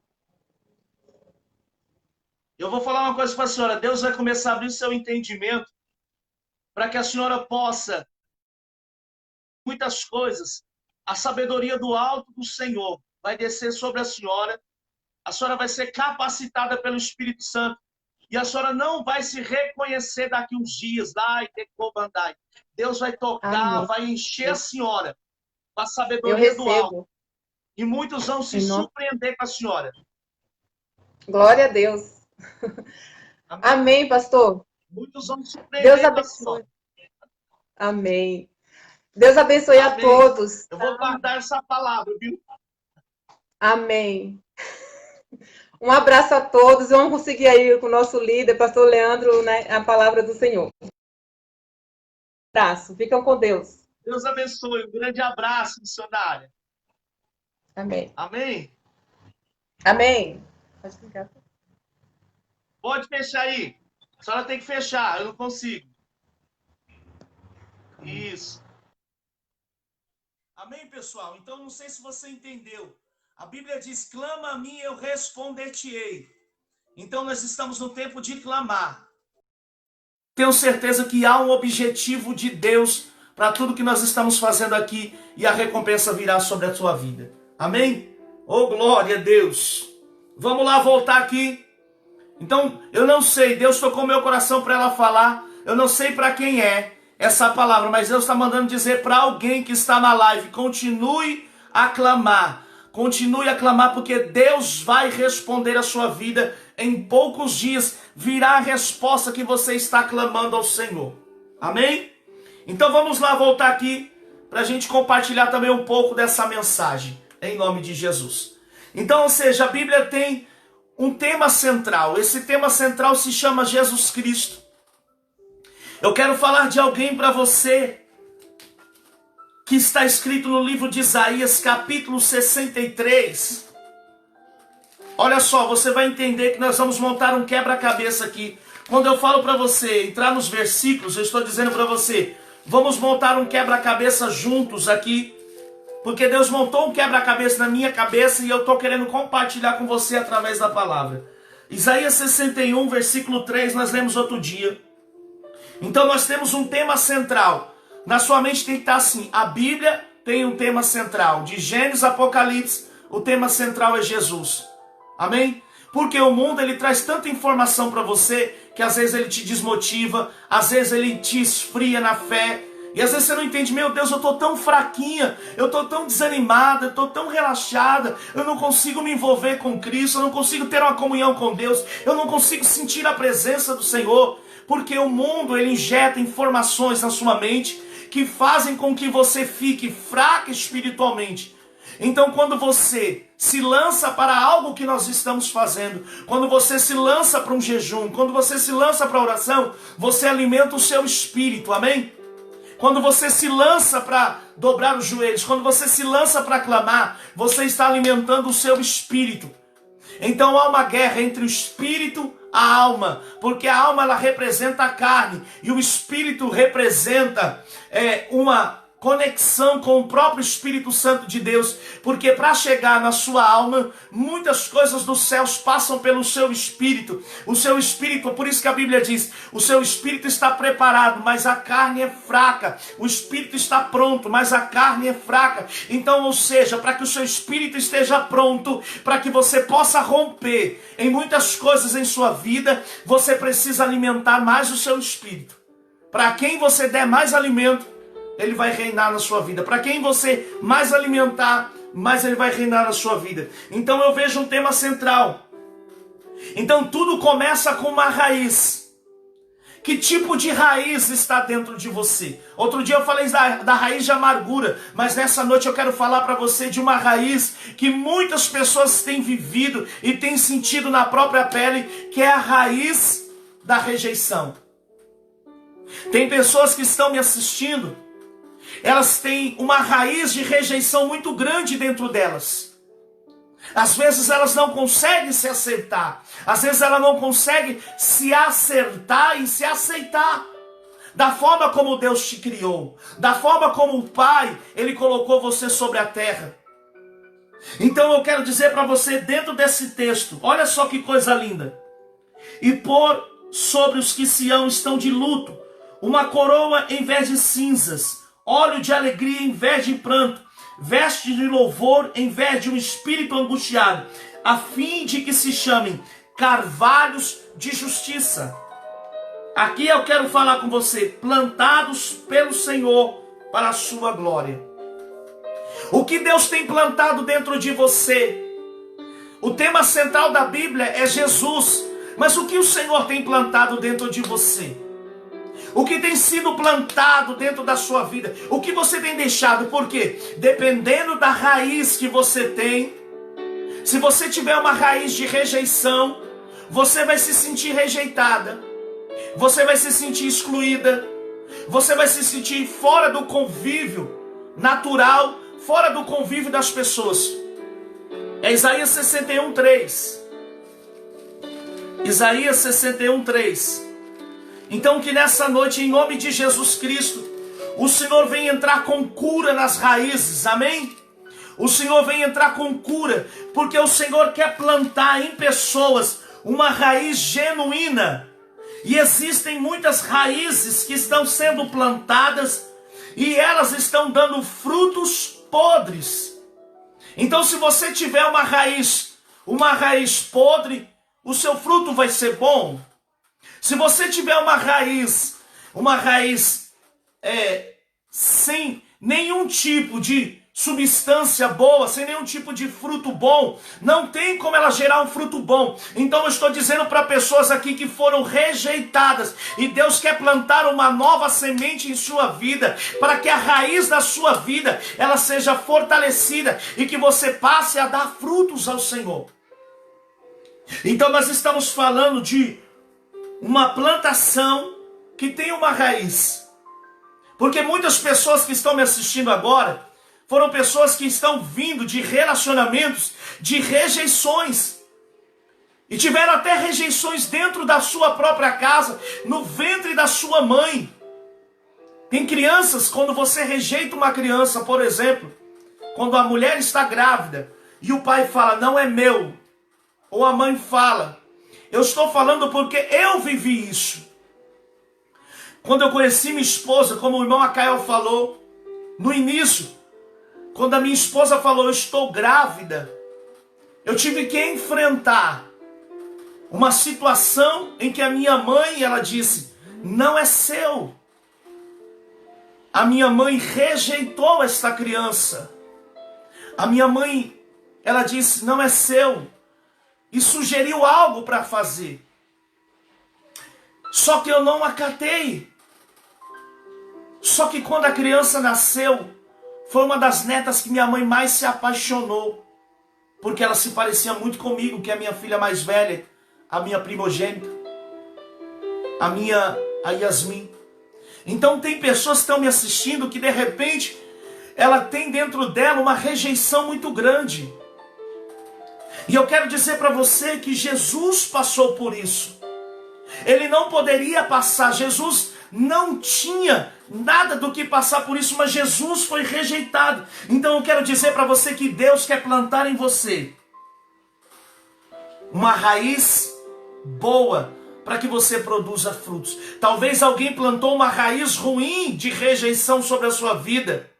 Speaker 1: Eu vou falar uma coisa para a senhora. Deus vai começar a abrir o seu entendimento para que a senhora possa, muitas coisas, a sabedoria do alto do Senhor vai descer sobre a senhora vai ser capacitada pelo Espírito Santo, e a senhora não vai se reconhecer daqui uns dias, lá e decomandai. Deus vai tocar,
Speaker 3: Amém.
Speaker 1: vai encher a senhora com a
Speaker 3: Eu
Speaker 1: sabedoria do alto,
Speaker 3: recebo.
Speaker 1: e muitos vão se
Speaker 3: Em nome...
Speaker 1: surpreender com a senhora.
Speaker 3: Glória a Deus.
Speaker 1: Amém?
Speaker 3: Amém, pastor.
Speaker 1: Muitos vão
Speaker 3: Deus
Speaker 1: surpreender com a
Speaker 3: abençoe.
Speaker 1: senhora.
Speaker 3: Amém. Deus abençoe a
Speaker 1: Amém.
Speaker 3: todos.
Speaker 1: Eu vou guardar essa palavra, viu?
Speaker 3: Amém. Um abraço a todos. Vamos conseguir aí com o nosso líder, pastor Leandro, né, a palavra do Senhor. Um abraço. Ficam com Deus.
Speaker 1: Deus abençoe. Um grande abraço, missionária.
Speaker 3: Amém.
Speaker 1: Amém?
Speaker 3: Amém. Pode ficar.
Speaker 1: Pode fechar aí. A senhora tem que fechar, eu não consigo. Isso. Amém, pessoal? Então, não sei se você entendeu. A Bíblia diz, clama a mim e eu responder-te-ei. Então, nós estamos no tempo de clamar. Tenho certeza que há um objetivo de Deus para tudo que nós estamos fazendo aqui e a recompensa virá sobre a sua vida. Amém? Oh, glória a Deus. Vamos lá voltar aqui. Então, eu não sei, Deus tocou meu coração para ela falar. Eu não sei para quem é essa palavra, mas Deus está mandando dizer para alguém que está na live, continue a clamar. Continue a clamar, porque Deus vai responder a sua vida. Em poucos dias virá a resposta que você está clamando ao Senhor. Amém? Então vamos lá voltar aqui para a gente compartilhar também um pouco dessa mensagem, em nome de Jesus. Então, ou seja, a Bíblia tem um tema central. Esse tema central se chama Jesus Cristo. Eu quero falar de alguém para você que está escrito no livro de Isaías, capítulo 63. Olha só, você vai entender que nós vamos montar um quebra-cabeça aqui. Quando eu falo para você entrar nos versículos, eu estou dizendo para você, vamos montar um quebra-cabeça juntos aqui, porque Deus montou um quebra-cabeça na minha cabeça e eu estou querendo compartilhar com você através da palavra. Isaías 61, versículo 3, nós lemos outro dia. Então nós temos um tema central. Na sua mente tem que estar assim, a Bíblia tem um tema central. De Gênesis a Apocalipse, o tema central é Jesus. Amém? Porque o mundo ele traz tanta informação para você que às vezes ele te desmotiva, às vezes ele te esfria na fé. E às vezes você não entende, meu Deus, eu estou tão fraquinha, eu estou tão desanimada, eu estou tão relaxada, eu não consigo me envolver com Cristo, eu não consigo ter uma comunhão com Deus, eu não consigo sentir a presença do Senhor. Porque o mundo ele injeta informações na sua mente que fazem com que você fique fraca espiritualmente. Então quando você se lança para algo que nós estamos fazendo, quando você se lança para um jejum, quando você se lança para a oração, você alimenta o seu espírito, amém? Quando você se lança para dobrar os joelhos, quando você se lança para clamar, você está alimentando o seu espírito. Então há uma guerra entre o espírito e a alma, porque a alma ela representa a carne e o espírito representa uma conexão com o próprio Espírito Santo de Deus, porque para chegar na sua alma, muitas coisas dos céus passam pelo seu espírito. O seu espírito, por isso que a Bíblia diz, o seu espírito está preparado, mas a carne é fraca. O espírito está pronto, mas a carne é fraca. Então, ou seja, para que o seu espírito esteja pronto, para que você possa romper em muitas coisas em sua vida, você precisa alimentar mais o seu espírito. Para quem você der mais alimento, ele vai reinar na sua vida. Para quem você mais alimentar, mais ele vai reinar na sua vida. Então eu vejo um tema central. Então tudo começa com uma raiz. Que tipo de raiz está dentro de você? Outro dia eu falei da raiz de amargura, mas nessa noite eu quero falar para você de uma raiz que muitas pessoas têm vivido e têm sentido na própria pele, que é a raiz da rejeição. Tem pessoas que estão me assistindo, elas têm uma raiz de rejeição muito grande dentro delas. Às vezes elas não conseguem se acertar. Às vezes ela não consegue se acertar e se aceitar. Da forma como Deus te criou. Da forma como o Pai, Ele colocou você sobre a terra. Então eu quero dizer para você dentro desse texto. Olha só que coisa linda. E pôr sobre os que Sião estão de luto uma coroa em vez de cinzas, óleo de alegria em vez de pranto, veste de louvor em vez de um espírito angustiado, a fim de que se chamem carvalhos de justiça. Aqui eu quero falar com você, plantados pelo Senhor para a sua glória. O que Deus tem plantado dentro de você? O tema central da Bíblia é Jesus, mas o que o Senhor tem plantado dentro de você? O que tem sido plantado dentro da sua vida? O que você tem deixado? Por quê? Dependendo da raiz que você tem, se você tiver uma raiz de rejeição, você vai se sentir rejeitada, você vai se sentir excluída, você vai se sentir fora do convívio natural, fora do convívio das pessoas. É Isaías 61, 3. Isaías 61:3. Então que nessa noite, em nome de Jesus Cristo, o Senhor vem entrar com cura nas raízes, amém? O Senhor vem entrar com cura, porque o Senhor quer plantar em pessoas uma raiz genuína. E existem muitas raízes que estão sendo plantadas e elas estão dando frutos podres. Então, se você tiver uma raiz podre, o seu fruto vai ser bom. Se você tiver uma raiz sem nenhum tipo de substância boa, sem nenhum tipo de fruto bom, não tem como ela gerar um fruto bom. Então eu estou dizendo para pessoas aqui que foram rejeitadas, e Deus quer plantar uma nova semente em sua vida, para que a raiz da sua vida, ela seja fortalecida, e que você passe a dar frutos ao Senhor. Então nós estamos falando de uma plantação que tem uma raiz. Porque muitas pessoas que estão me assistindo agora foram pessoas que estão vindo de relacionamentos, de rejeições. E tiveram até rejeições dentro da sua própria casa, no ventre da sua mãe. Tem crianças, quando você rejeita uma criança, por exemplo, quando a mulher está grávida e o pai fala, não é meu, ou a mãe fala, eu estou falando porque eu vivi isso. Quando eu conheci minha esposa, como o irmão Acael falou, no início, quando a minha esposa falou, eu estou grávida, eu tive que enfrentar uma situação em que a minha mãe, ela disse, não é seu. A minha mãe rejeitou esta criança. A minha mãe, ela disse, não é seu. E sugeriu algo para fazer. Só que eu não acatei. Só que quando a criança nasceu, foi uma das netas que minha mãe mais se apaixonou. Porque ela se parecia muito comigo, que é a minha filha mais velha, a minha primogênita, a Yasmin. Então tem pessoas que estão me assistindo que de repente, ela tem dentro dela uma rejeição muito grande. E eu quero dizer para você que Jesus passou por isso. Ele não poderia passar, Jesus não tinha nada do que passar por isso, mas Jesus foi rejeitado. Então eu quero dizer para você que Deus quer plantar em você uma raiz boa para que você produza frutos. Talvez alguém plantou uma raiz ruim de rejeição sobre a sua vida.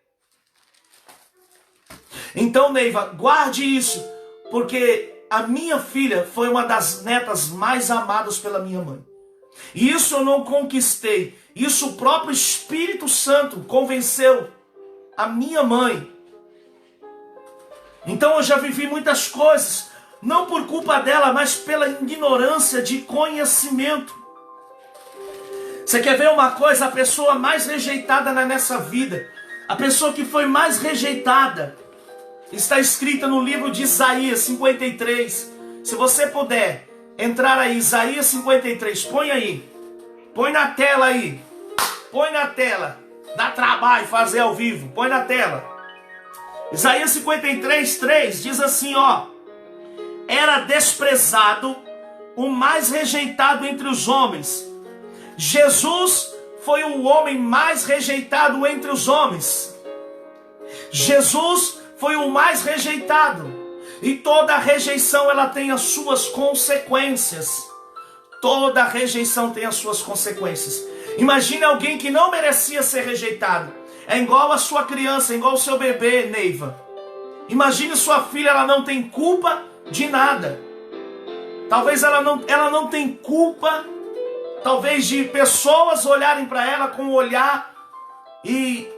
Speaker 1: Então, Neiva, guarde isso, porque a minha filha foi uma das netas mais amadas pela minha mãe. E isso eu não conquistei. Isso o próprio Espírito Santo convenceu a minha mãe. Então eu já vivi muitas coisas, não por culpa dela, mas pela ignorância de conhecimento. Você quer ver uma coisa? A pessoa mais rejeitada nessa vida, a pessoa que foi mais rejeitada, está escrita no livro de Isaías 53. Se você puder entrar aí, Isaías 53, põe aí. Põe na tela aí. Põe na tela. Dá trabalho fazer ao vivo. Põe na tela. Isaías 53, 3 diz assim, ó. Era desprezado, o mais rejeitado entre os homens. Jesus foi o homem mais rejeitado entre os homens. Jesus foi o mais rejeitado. E toda rejeição, ela tem as suas consequências. Toda rejeição tem as suas consequências. Imagine alguém que não merecia ser rejeitado. É igual a sua criança, é igual o seu bebê, Neiva. Imagine sua filha, ela não tem culpa de nada. Talvez ela não tem culpa, talvez de pessoas olharem para ela com o olhar e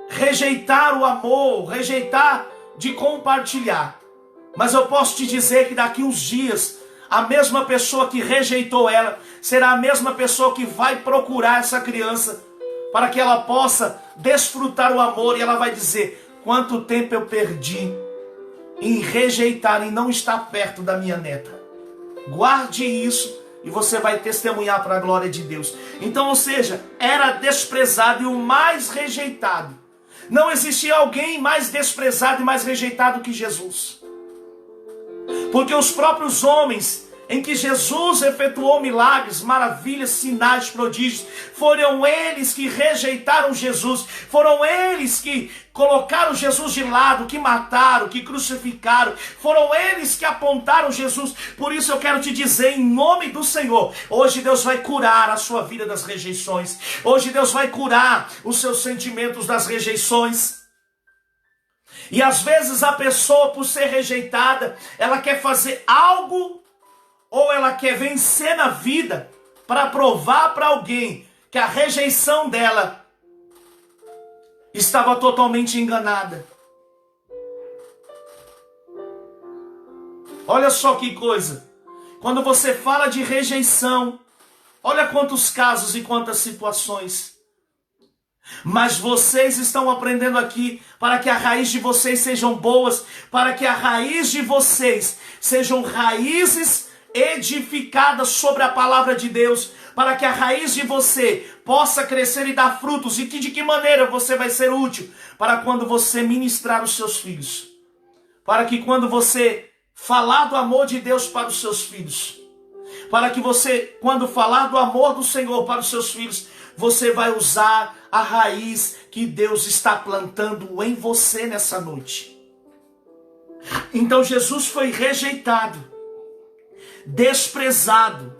Speaker 1: rejeitar o amor, rejeitar de compartilhar. Mas eu posso te dizer que daqui uns dias, a mesma pessoa que rejeitou ela, será a mesma pessoa que vai procurar essa criança, para que ela possa desfrutar o amor, e ela vai dizer, quanto tempo eu perdi em rejeitar, em não estar perto da minha neta. Guarde isso, e você vai testemunhar para a glória de Deus. Então, ou seja, era desprezado e o mais rejeitado. Não existia alguém mais desprezado e mais rejeitado que Jesus. Porque os próprios homens em que Jesus efetuou milagres, maravilhas, sinais, prodígios, foram eles que rejeitaram Jesus, foram eles que colocaram Jesus de lado, que mataram, que crucificaram, foram eles que apontaram Jesus. Por isso eu quero te dizer, em nome do Senhor, hoje Deus vai curar a sua vida das rejeições, hoje Deus vai curar os seus sentimentos das rejeições. E às vezes a pessoa, por ser rejeitada, ela quer fazer algo, ou ela quer vencer na vida para provar para alguém que a rejeição dela estava totalmente enganada. Olha só que coisa. Quando você fala de rejeição, olha quantos casos e quantas situações. Mas vocês estão aprendendo aqui para que a raiz de vocês sejam boas, para que a raiz de vocês sejam raízes edificadas sobre a palavra de Deus, para que a raiz de você possa crescer e dar frutos. E de que maneira você vai ser útil? Para quando você ministrar os seus filhos, para que quando você falar do amor de Deus para os seus filhos, para que você, quando falar do amor do Senhor para os seus filhos, você vai usar a raiz que Deus está plantando em você nessa noite. Então Jesus foi rejeitado, desprezado,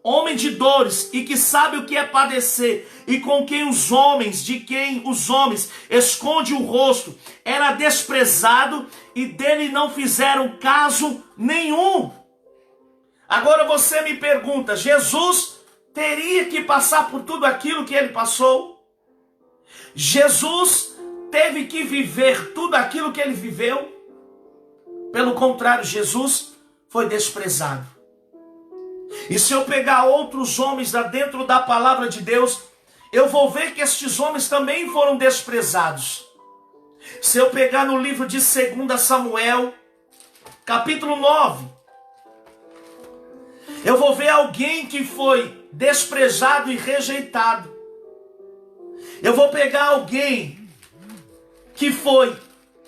Speaker 1: homem de dores e que sabe o que é padecer, e com quem de quem os homens esconde o rosto, era desprezado e dele não fizeram caso nenhum. Agora você me pergunta, Jesus teria que passar por tudo aquilo que ele passou? Jesus teve que viver tudo aquilo que ele viveu? Pelo contrário, Jesus foi desprezado. E se eu pegar outros homens dentro da palavra de Deus, eu vou ver que estes homens também foram desprezados. Se eu pegar no livro de 2 Samuel, capítulo 9, eu vou ver alguém que foi desprezado e rejeitado. Eu vou pegar alguém que foi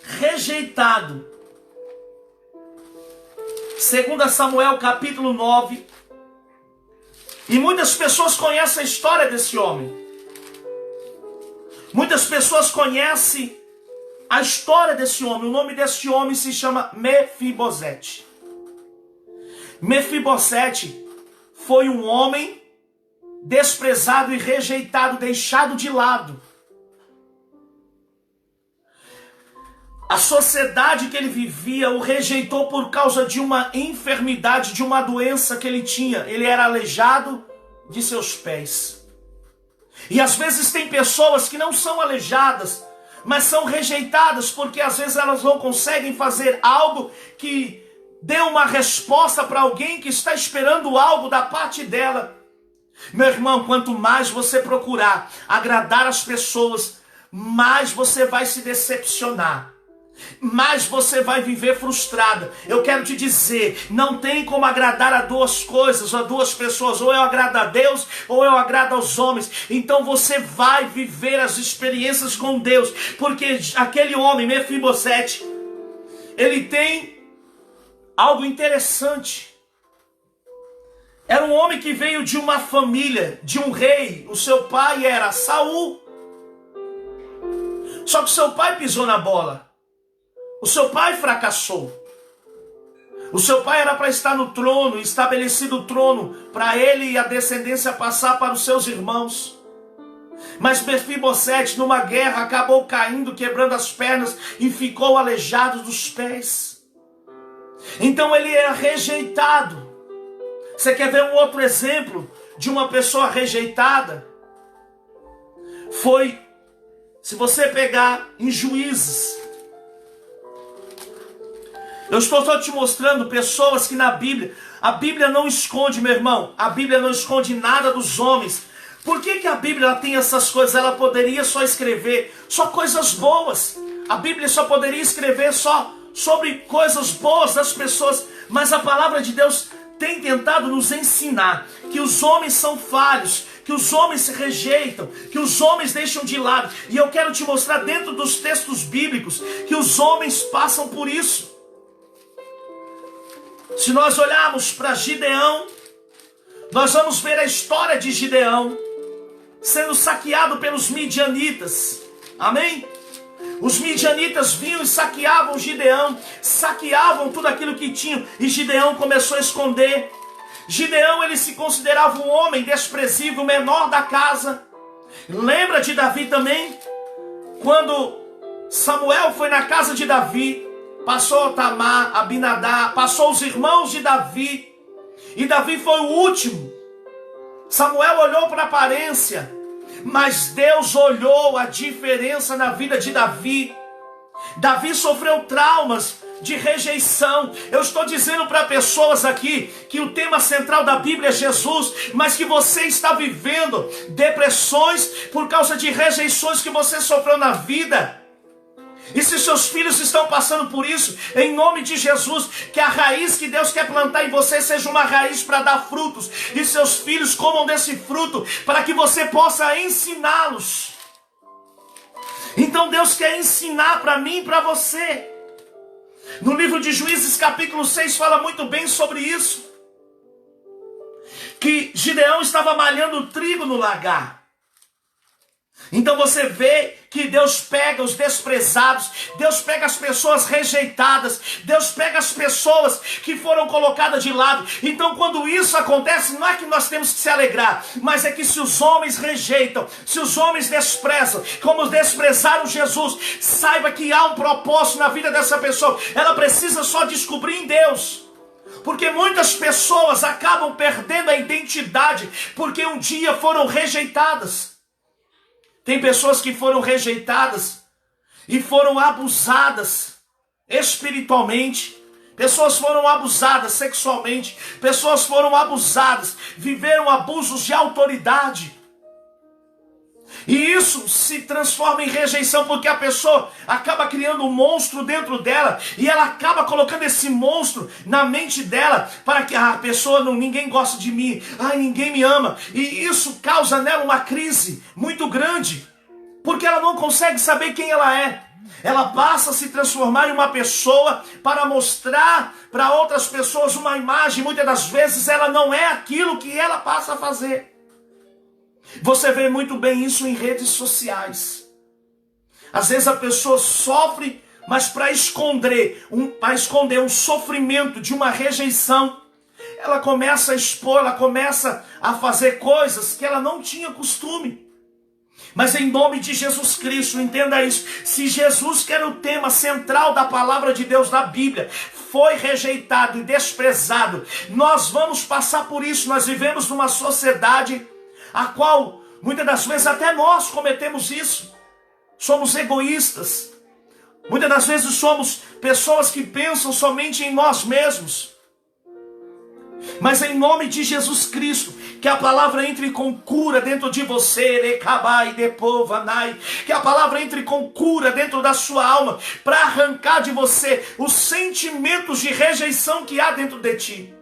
Speaker 1: rejeitado. 2 Samuel capítulo 9. E muitas pessoas conhecem a história desse homem. Muitas pessoas conhecem a história desse homem. O nome desse homem se chama Mefibosete. Mefibosete foi um homem desprezado e rejeitado, deixado de lado. A sociedade que ele vivia o rejeitou por causa de uma enfermidade, de uma doença que ele tinha. Ele era aleijado de seus pés. E às vezes tem pessoas que não são aleijadas, mas são rejeitadas porque às vezes elas não conseguem fazer algo que dê uma resposta para alguém que está esperando algo da parte dela. Meu irmão, quanto mais você procurar agradar as pessoas, mais você vai se decepcionar, mais você vai viver frustrada. Eu quero te dizer, não tem como agradar a duas coisas, a duas pessoas. Ou eu agrado a Deus, ou eu agrado aos homens. Então você vai viver as experiências com Deus, porque aquele homem, Mefibosete, ele tem algo interessante. Era um homem que veio de uma família, de um rei. O seu pai era Saul. Só que o seu pai pisou na bola. O seu pai fracassou. O seu pai era para estar no trono, estabelecido o trono, para ele e a descendência passar para os seus irmãos. Mas Mefibosete, numa guerra, acabou caindo, quebrando as pernas e ficou aleijado dos pés. Então ele era rejeitado. Você quer ver um outro exemplo de uma pessoa rejeitada? Foi, se você pegar em Juízes, eu estou só te mostrando pessoas que na Bíblia, a Bíblia não esconde, meu irmão, a Bíblia não esconde nada dos homens. Por que a Bíblia ela tem essas coisas? Ela poderia só escrever só coisas boas. A Bíblia só poderia escrever só sobre coisas boas das pessoas. Mas a palavra de Deus tem tentado nos ensinar que os homens são falhos, que os homens se rejeitam, que os homens deixam de lado. E eu quero te mostrar dentro dos textos bíblicos que os homens passam por isso. Se nós olharmos para Gideão, nós vamos ver a história de Gideão sendo saqueado pelos midianitas. Amém? Os midianitas vinham e saqueavam Gideão, saqueavam tudo aquilo que tinham, e Gideão começou a esconder. Gideão, ele se considerava um homem desprezível, menor da casa. Lembra de Davi também? Quando Samuel foi na casa de Davi, passou Tamar, Abinadá, passou os irmãos de Davi, e Davi foi o último. Samuel olhou para a aparência, mas Deus olhou a diferença na vida de Davi. Davi sofreu traumas de rejeição. Eu estou dizendo para pessoas aqui que o tema central da Bíblia é Jesus, mas que você está vivendo depressões por causa de rejeições que você sofreu na vida. E se seus filhos estão passando por isso, em nome de Jesus, que a raiz que Deus quer plantar em você seja uma raiz para dar frutos, e seus filhos comam desse fruto, para que você possa ensiná-los. Então Deus quer ensinar para mim e para você. No livro de Juízes capítulo 6 fala muito bem sobre isso, que Gideão estava malhando trigo no lagar. Então você vê que Deus pega os desprezados, Deus pega as pessoas rejeitadas, Deus pega as pessoas que foram colocadas de lado. Então quando isso acontece, não é que nós temos que se alegrar, mas é que se os homens rejeitam, se os homens desprezam, como desprezaram Jesus, saiba que há um propósito na vida dessa pessoa. Ela precisa só descobrir em Deus. Porque muitas pessoas acabam perdendo a identidade, porque um dia foram rejeitadas. Tem pessoas que foram rejeitadas e foram abusadas espiritualmente. Pessoas foram abusadas sexualmente. Pessoas foram abusadas, viveram abusos de autoridade. E isso se transforma em rejeição, porque a pessoa acaba criando um monstro dentro dela, e ela acaba colocando esse monstro na mente dela, para que a pessoa ninguém gosta de mim, ninguém me ama, e isso causa nela uma crise muito grande, porque ela não consegue saber quem ela é. Ela passa a se transformar em uma pessoa para mostrar para outras pessoas uma imagem. Muitas das vezes ela não é aquilo que ela passa a fazer. Você vê muito bem isso em redes sociais. Às vezes a pessoa sofre, mas para esconder um sofrimento de uma rejeição, ela começa a expor, ela começa a fazer coisas que ela não tinha costume. Mas em nome de Jesus Cristo, entenda isso. Se Jesus, que era o tema central da palavra de Deus na Bíblia, foi rejeitado e desprezado, nós vamos passar por isso. Nós vivemos numa sociedade a qual, muitas das vezes, até nós cometemos isso. Somos egoístas. Muitas das vezes somos pessoas que pensam somente em nós mesmos. Mas em nome de Jesus Cristo, que a palavra entre com cura dentro de você, que a palavra entre com cura dentro da sua alma, para arrancar de você os sentimentos de rejeição que há dentro de ti.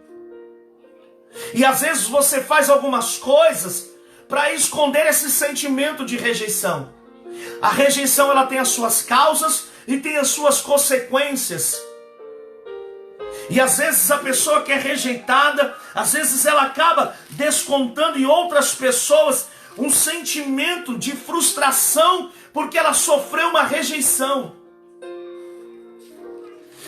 Speaker 1: E às vezes você faz algumas coisas para esconder esse sentimento de rejeição. A rejeição, ela tem as suas causas e tem as suas consequências. E às vezes a pessoa que é rejeitada, às vezes ela acaba descontando em outras pessoas um sentimento de frustração, porque ela sofreu uma rejeição.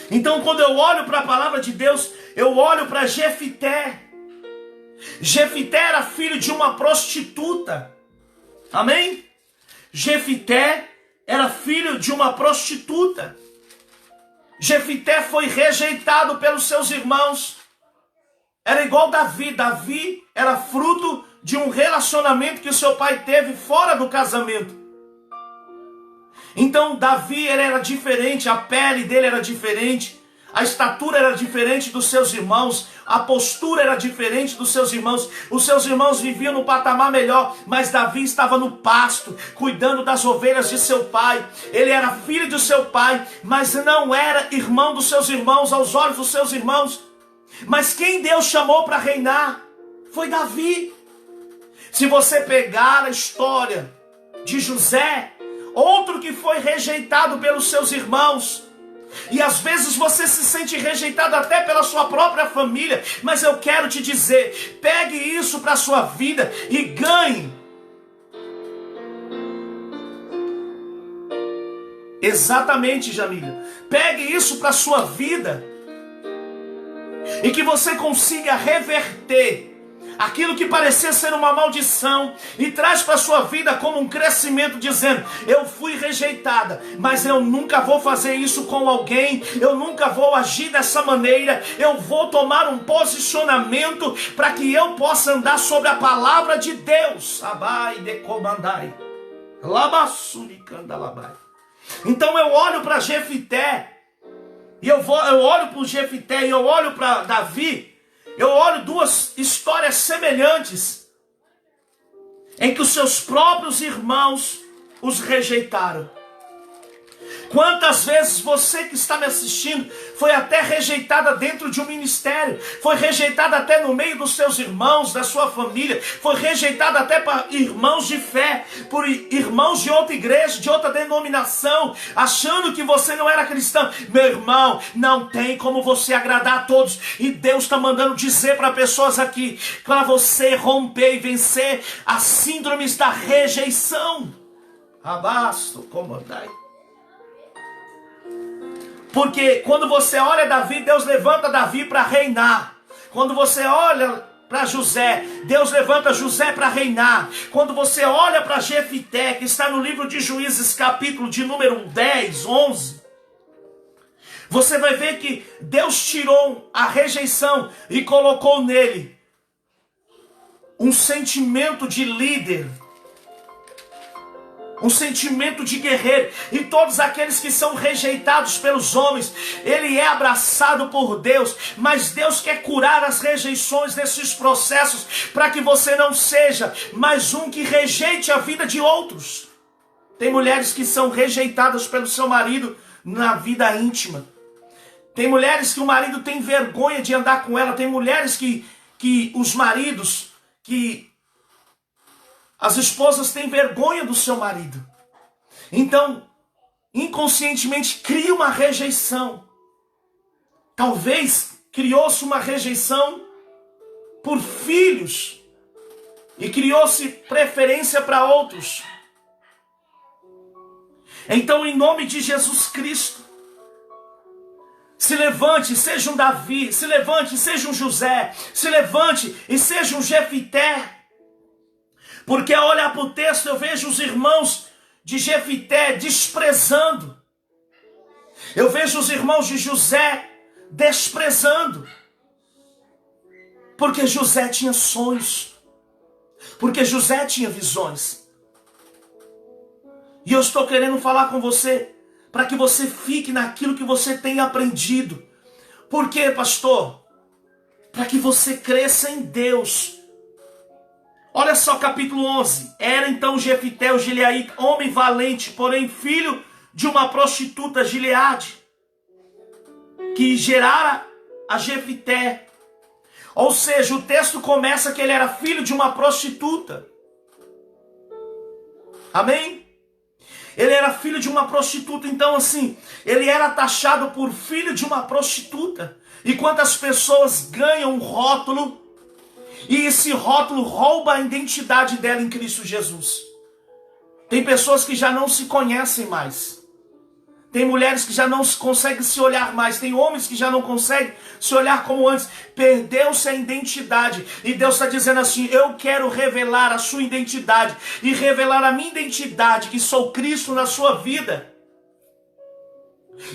Speaker 1: Então quando eu olho para a palavra de Deus, eu olho para Jefité. Jefité era filho de uma prostituta. Amém? Jefité era filho de uma prostituta. Jefité foi rejeitado pelos seus irmãos. Era igual Davi. Davi era fruto de um relacionamento que seu pai teve fora do casamento. Então Davi, ele era diferente, a pele dele era diferente, a estatura era diferente dos seus irmãos, a postura era diferente dos seus irmãos. Os seus irmãos viviam no patamar melhor, mas Davi estava no pasto, cuidando das ovelhas de seu pai. Ele era filho do seu pai, mas não era irmão dos seus irmãos, aos olhos dos seus irmãos. Mas quem Deus chamou para reinar foi Davi. Se você pegar a história de José, outro que foi rejeitado pelos seus irmãos, E às vezes você se sente rejeitado até pela sua própria família. Mas eu quero te dizer, pegue isso para a sua vida e ganhe. Exatamente, Jamília. Pegue isso para a sua vida. E que você consiga reverter aquilo que parecia ser uma maldição e traz para a sua vida como um crescimento, dizendo: eu fui rejeitada, mas eu nunca vou fazer isso com alguém, eu nunca vou agir dessa maneira, eu vou tomar um posicionamento para que eu possa andar sobre a palavra de Deus. Abai de comandai, labassuricandalabai. Então eu olho para Jefité, e eu olho para o Jefité e eu olho para Davi. Eu olho duas histórias semelhantes, em que os seus próprios irmãos os rejeitaram. Quantas vezes você que está me assistindo foi até rejeitada dentro de um ministério, foi rejeitada até no meio dos seus irmãos, da sua família, foi rejeitada até para irmãos de fé, por irmãos de outra igreja, de outra denominação, achando que você não era cristão. Meu irmão, não tem como você agradar a todos, e Deus está mandando dizer para pessoas aqui, para você romper e vencer as síndromes da rejeição. Abasto, comandai. Porque quando você olha Davi, Deus levanta Davi para reinar. Quando você olha para José, Deus levanta José para reinar. Quando você olha para Jefité, que está no livro de Juízes, capítulo de número 10, 11, você vai ver que Deus tirou a rejeição e colocou nele um sentimento de líder, um sentimento de guerreiro. E todos aqueles que são rejeitados pelos homens, ele é abraçado por Deus. Mas Deus quer curar as rejeições desses processos, para que você não seja mais um que rejeite a vida de outros. Tem mulheres que são rejeitadas pelo seu marido na vida íntima. Tem mulheres que o marido tem vergonha de andar com ela. Tem mulheres que os maridos, que as esposas têm vergonha do seu marido. Então, inconscientemente, cria uma rejeição. Talvez criou-se uma rejeição por filhos e criou-se preferência para outros. Então, em nome de Jesus Cristo, se levante, seja um Davi, se levante, seja um José, se levante e seja um Jefité. Porque ao olhar para o texto eu vejo os irmãos de Jefité desprezando. Eu vejo os irmãos de José desprezando. Porque José tinha sonhos. Porque José tinha visões. E eu estou querendo falar com você para que você fique naquilo que você tem aprendido. Por quê, pastor? Para que você cresça em Deus. Olha só, capítulo 11. Era então Jefité o gileaíta, homem valente, porém filho de uma prostituta, Gileade, que gerara a Jefité. Ou seja, o texto começa que ele era filho de uma prostituta. Amém? Ele era filho de uma prostituta. Então assim, ele era taxado por filho de uma prostituta. E quantas pessoas ganham um rótulo, e esse rótulo rouba a identidade dela em Cristo Jesus. Tem pessoas que já não se conhecem mais. Tem mulheres que já não conseguem se olhar mais. Tem homens que já não conseguem se olhar como antes. Perdeu-se a identidade. E Deus está dizendo assim: eu quero revelar a sua identidade. E revelar a minha identidade, que sou Cristo na sua vida.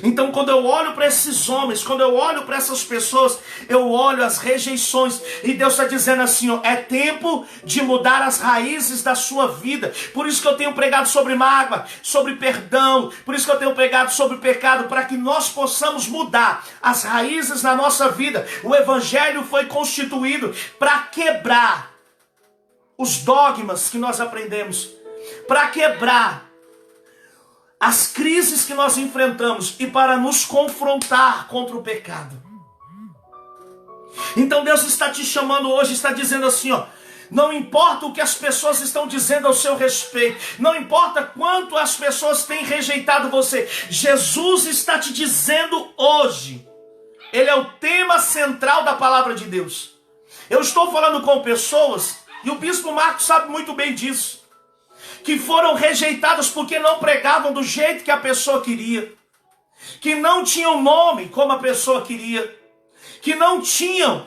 Speaker 1: Então quando eu olho para esses homens, quando eu olho para essas pessoas, eu olho as rejeições, e Deus está dizendo assim, ó, é tempo de mudar as raízes da sua vida. Por isso que eu tenho pregado sobre mágoa, sobre perdão, por isso que eu tenho pregado sobre pecado, para que nós possamos mudar as raízes da nossa vida. O evangelho foi constituído para quebrar os dogmas que nós aprendemos, para quebrar as crises que nós enfrentamos e para nos confrontar contra o pecado. Então Deus está te chamando hoje, está dizendo assim, ó, Não importa o que as pessoas estão dizendo ao seu respeito. Não importa quanto as pessoas têm rejeitado você. Jesus está te dizendo hoje. Ele é o tema central da palavra de Deus. Eu estou falando com pessoas, e o bispo Marcos sabe muito bem disso, que foram rejeitadas porque não pregavam do jeito que a pessoa queria, que não tinham nome como a pessoa queria, que não tinham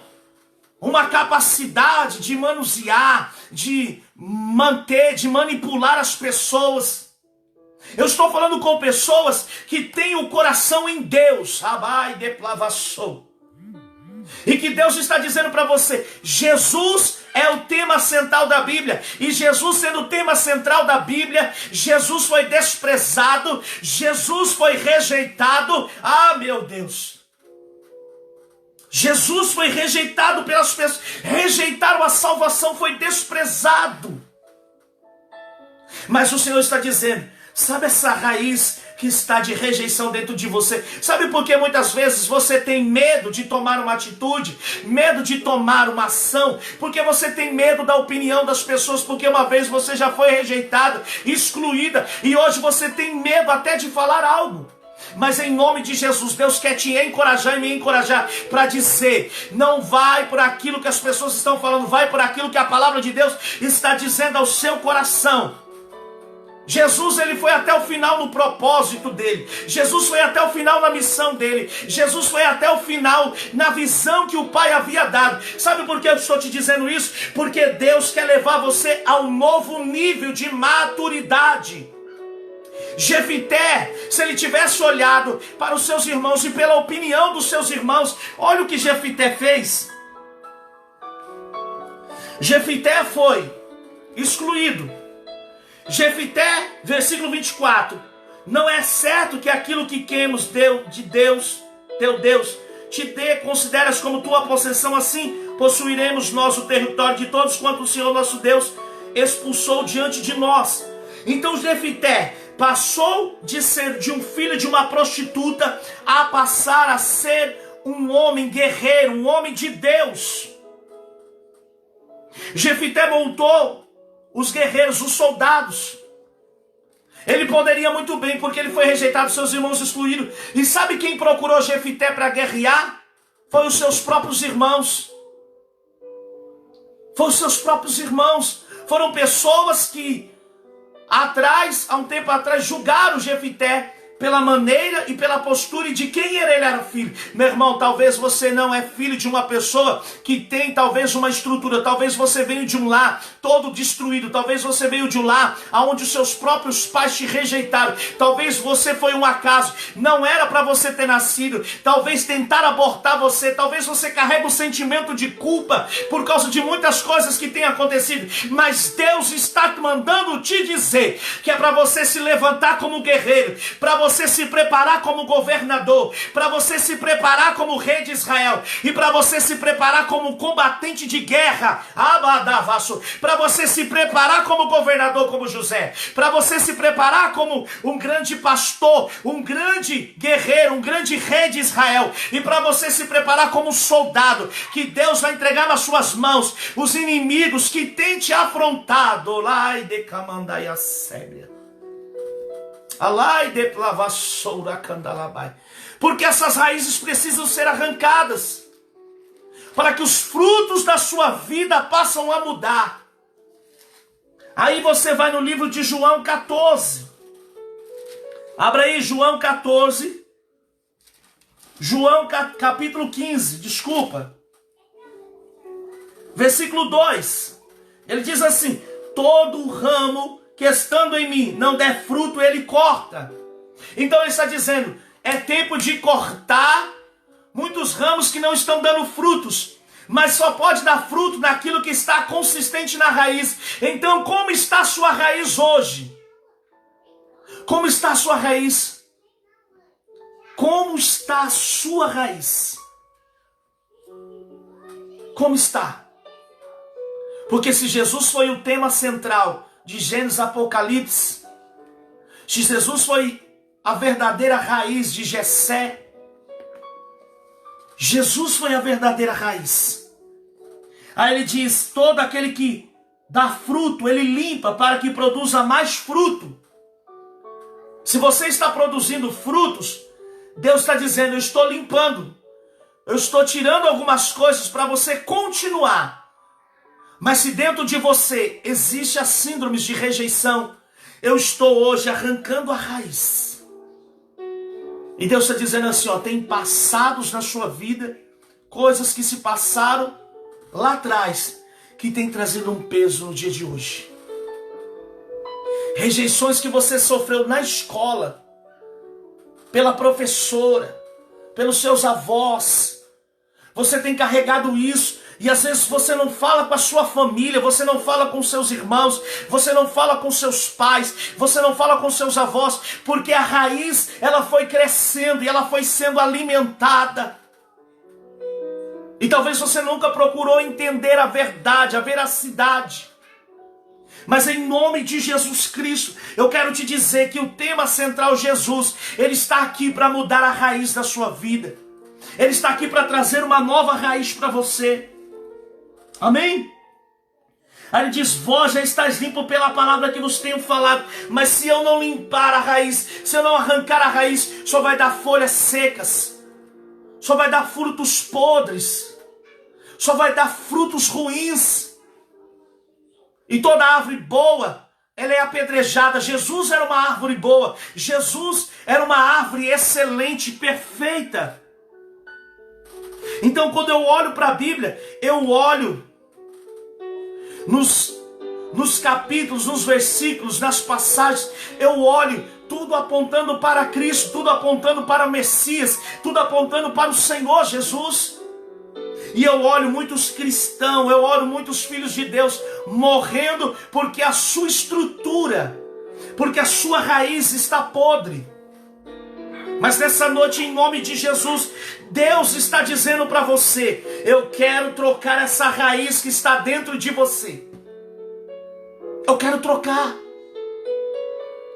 Speaker 1: uma capacidade de manusear, de manter, de manipular as pessoas. Eu estou falando com pessoas que têm o coração em Deus. E que Deus está dizendo para você, Jesus é o tema central da Bíblia. E Jesus sendo o tema central da Bíblia, Jesus foi desprezado, Jesus foi rejeitado. Ah, meu Deus! Jesus foi rejeitado pelas pessoas. Rejeitaram a salvação, foi desprezado. Mas o Senhor está dizendo, sabe essa raiz que está de rejeição dentro de você? Sabe por que muitas vezes você tem medo de tomar uma atitude, medo de tomar uma ação? Porque você tem medo da opinião das pessoas, porque uma vez você já foi rejeitada, excluída, e hoje você tem medo até de falar algo. Mas em nome de Jesus, Deus quer te encorajar e me encorajar para dizer, não vai por aquilo que as pessoas estão falando, vai por aquilo que a palavra de Deus está dizendo ao seu coração. Jesus, ele foi até o final no propósito dele. Jesus foi até o final na missão dele. Jesus foi até o final na visão que o Pai havia dado. Sabe por que eu estou te dizendo isso? Porque Deus quer levar você a um novo nível de maturidade. Jefité, se ele tivesse olhado para os seus irmãos e pela opinião dos seus irmãos, olha o que Jefité fez. Jefité foi excluído. Jefité, versículo 24, não é certo que aquilo que queremos de Deus, teu Deus, te dê, consideras como tua possessão, assim possuiremos nós o território de todos quanto o Senhor nosso Deus expulsou diante de nós. Então Jefité passou de ser de um filho de uma prostituta a passar a ser um homem guerreiro, um homem de Deus. Jefité montou os guerreiros, os soldados. Ele poderia muito bem, porque ele foi rejeitado, seus irmãos excluíram. E sabe quem procurou Jefité para guerrear? Foi os seus próprios irmãos. Foram os seus próprios irmãos. Foram pessoas que há um tempo atrás, julgaram Jefité pela maneira e pela postura e de quem ele era filho. Meu irmão, talvez você não é filho de uma pessoa que tem talvez uma estrutura, talvez você veio de um lar todo destruído, talvez você veio de um lar onde os seus próprios pais te rejeitaram, talvez você foi um acaso, não era para você ter nascido, talvez tentaram abortar você, talvez você carrega um sentimento de culpa por causa de muitas coisas que têm acontecido, mas Deus está mandando te dizer que é para você se levantar como guerreiro, para você se preparar como governador, para você se preparar como rei de Israel, e para você se preparar como combatente de guerra, para você se preparar como governador, como José, para você se preparar como um grande pastor, um grande guerreiro, um grande rei de Israel, e para você se preparar como soldado, que Deus vai entregar nas suas mãos os inimigos que têm te afrontado. Lai de Camandai a Sébia. Porque essas raízes precisam ser arrancadas para que os frutos da sua vida passem a mudar. Aí você vai no livro de João 14. Abra aí João 14. João capítulo 15, desculpa. Versículo 2. Ele diz assim: todo ramo que estando em mim não der fruto, ele corta. Então ele está dizendo, é tempo de cortar muitos ramos que não estão dando frutos, mas só pode dar fruto naquilo que está consistente na raiz. Então como está a sua raiz hoje? Como está a sua raiz? Como está a sua raiz? Como está? Porque se Jesus foi o tema central de Gênesis, Apocalipse, se Jesus foi a verdadeira raiz de Jessé, Jesus foi a verdadeira raiz. Aí ele diz, todo aquele que dá fruto, Ele limpa para que produza mais fruto. Se você está produzindo frutos, Deus está dizendo, eu estou limpando. Eu estou tirando algumas coisas para você continuar. Mas se dentro de você existe a síndrome de rejeição, eu estou hoje arrancando a raiz. E Deus está dizendo assim, ó, tem passados na sua vida, coisas que se passaram lá atrás, que tem trazido um peso no dia de hoje. Rejeições que você sofreu na escola, pela professora, pelos seus avós. Você tem carregado isso. E às vezes você não fala com a sua família, você não fala com seus irmãos, você não fala com seus pais, você não fala com seus avós, porque a raiz, ela foi crescendo e ela foi sendo alimentada. E talvez você nunca procurou entender a verdade, a veracidade. Mas em nome de Jesus Cristo, eu quero te dizer que o tema central, Jesus, Ele está aqui para mudar a raiz da sua vida. Ele está aqui para trazer uma nova raiz para você. Amém? Aí ele diz, vós já estáis limpo pela palavra que vos tenho falado. Mas se eu não limpar a raiz, se eu não arrancar a raiz, só vai dar folhas secas. Só vai dar frutos podres. Só vai dar frutos ruins. E toda árvore boa, ela é apedrejada. Jesus era uma árvore boa. Jesus era uma árvore excelente, perfeita. Então quando eu olho para a Bíblia, eu olho nos capítulos, nos versículos, nas passagens, eu olho tudo apontando para Cristo, tudo apontando para o Messias, tudo apontando para o Senhor Jesus. E eu olho muitos cristãos, eu olho muitos filhos de Deus morrendo porque a sua estrutura, porque a sua raiz está podre. Mas nessa noite, em nome de Jesus, Deus está dizendo para você, eu quero trocar essa raiz que está dentro de você. Eu quero trocar.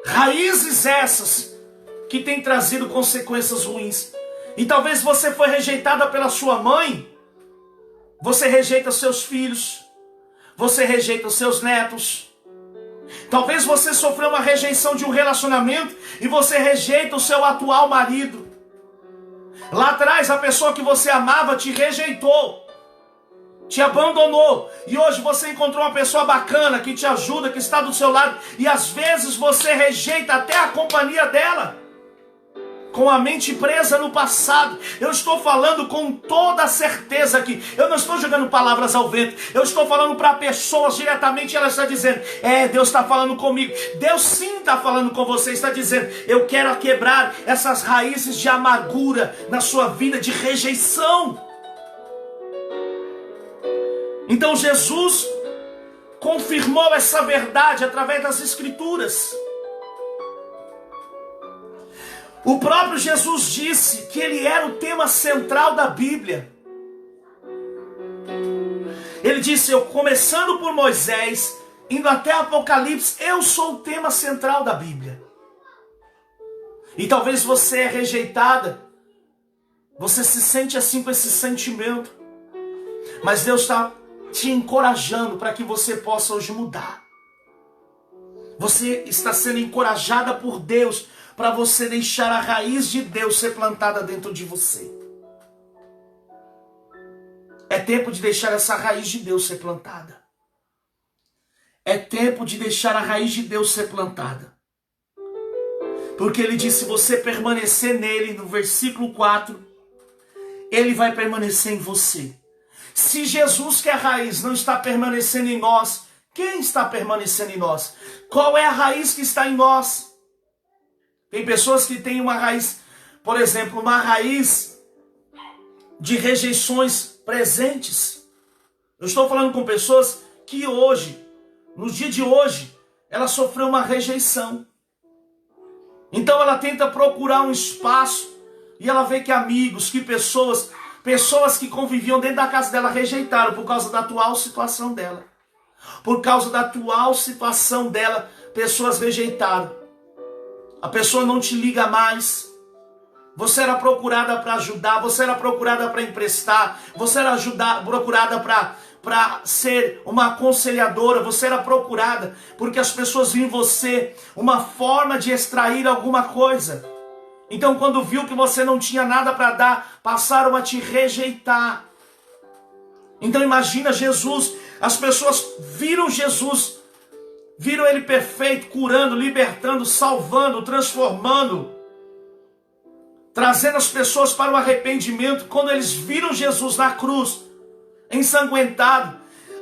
Speaker 1: Raízes essas que têm trazido consequências ruins. E talvez você foi rejeitada pela sua mãe. Você rejeita seus filhos. Você rejeita os seus netos. Talvez você sofreu uma rejeição de um relacionamento e você rejeita o seu atual marido. Lá atrás, a pessoa que você amava te rejeitou, te abandonou. E hoje você encontrou uma pessoa bacana que te ajuda, que está do seu lado. E às vezes você rejeita até a companhia dela, com a mente presa no passado. Eu estou falando com toda a certeza aqui. Eu não estou jogando palavras ao vento. Eu estou falando para pessoas diretamente. Ela está dizendo, Deus está falando comigo. Deus sim está falando com você. Está dizendo, eu quero quebrar essas raízes de amargura na sua vida, de rejeição. Então Jesus confirmou essa verdade através das Escrituras. O próprio Jesus disse que ele era o tema central da Bíblia. Ele disse, eu começando por Moisés, indo até Apocalipse, eu sou o tema central da Bíblia. E talvez você é rejeitada, você se sente assim com esse sentimento. Mas Deus está te encorajando para que você possa hoje mudar. Você está sendo encorajada por Deus para você deixar a raiz de Deus ser plantada dentro de você. É tempo de deixar essa raiz de Deus ser plantada. É tempo de deixar a raiz de Deus ser plantada. Porque ele disse, se você permanecer nele, no versículo 4, ele vai permanecer em você. Se Jesus, que é a raiz, não está permanecendo em nós, quem está permanecendo em nós? Qual é a raiz que está em nós? Tem pessoas que têm uma raiz, por exemplo, uma raiz de rejeições presentes. Eu estou falando com pessoas que hoje, no dia de hoje, ela sofreu uma rejeição. Então ela tenta procurar um espaço e ela vê que amigos, que pessoas que conviviam dentro da casa dela rejeitaram por causa da atual situação dela. Por causa da atual situação dela, pessoas rejeitaram. A pessoa não te liga mais. Você era procurada para ajudar, você era procurada para emprestar, você era procurada para ser uma aconselhadora, você era procurada, porque as pessoas viam em você uma forma de extrair alguma coisa. Então, quando viu que você não tinha nada para dar, passaram a te rejeitar. Então, imagina Jesus, as pessoas viram Jesus, viram Ele perfeito, curando, libertando, salvando, transformando, trazendo as pessoas para o arrependimento. Quando eles viram Jesus na cruz, ensanguentado,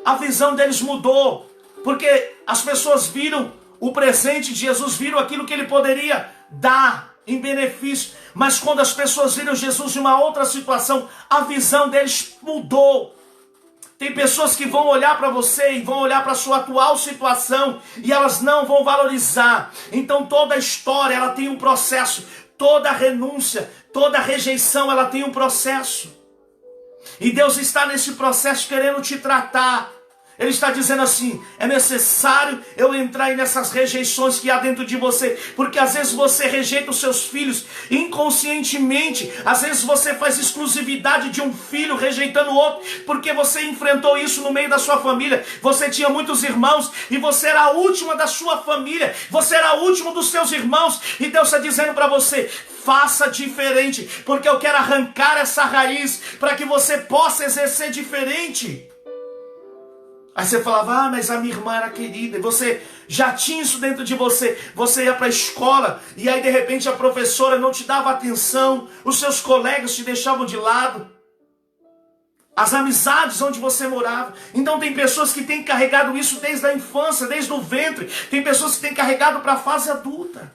Speaker 1: a visão deles mudou, porque as pessoas viram o presente de Jesus, viram aquilo que Ele poderia dar em benefício, mas quando as pessoas viram Jesus em uma outra situação, a visão deles mudou. Tem pessoas que vão olhar para você e vão olhar para a sua atual situação e elas não vão valorizar. Então toda a história, ela tem um processo, toda renúncia, toda rejeição, ela tem um processo. E Deus está nesse processo querendo te tratar. Ele está dizendo assim, é necessário eu entrar nessas rejeições que há dentro de você, porque às vezes você rejeita os seus filhos inconscientemente, às vezes você faz exclusividade de um filho rejeitando o outro, porque você enfrentou isso no meio da sua família, você tinha muitos irmãos, e você era a última da sua família, você era a última dos seus irmãos, e Deus está dizendo para você, faça diferente, porque eu quero arrancar essa raiz, para que você possa exercer diferente. Aí você falava, mas a minha irmã era querida, e você já tinha isso dentro de você. Você ia para a escola, e aí de repente a professora não te dava atenção, os seus colegas te deixavam de lado, as amizades onde você morava. Então tem pessoas que têm carregado isso desde a infância, desde o ventre. Tem pessoas que têm carregado para a fase adulta.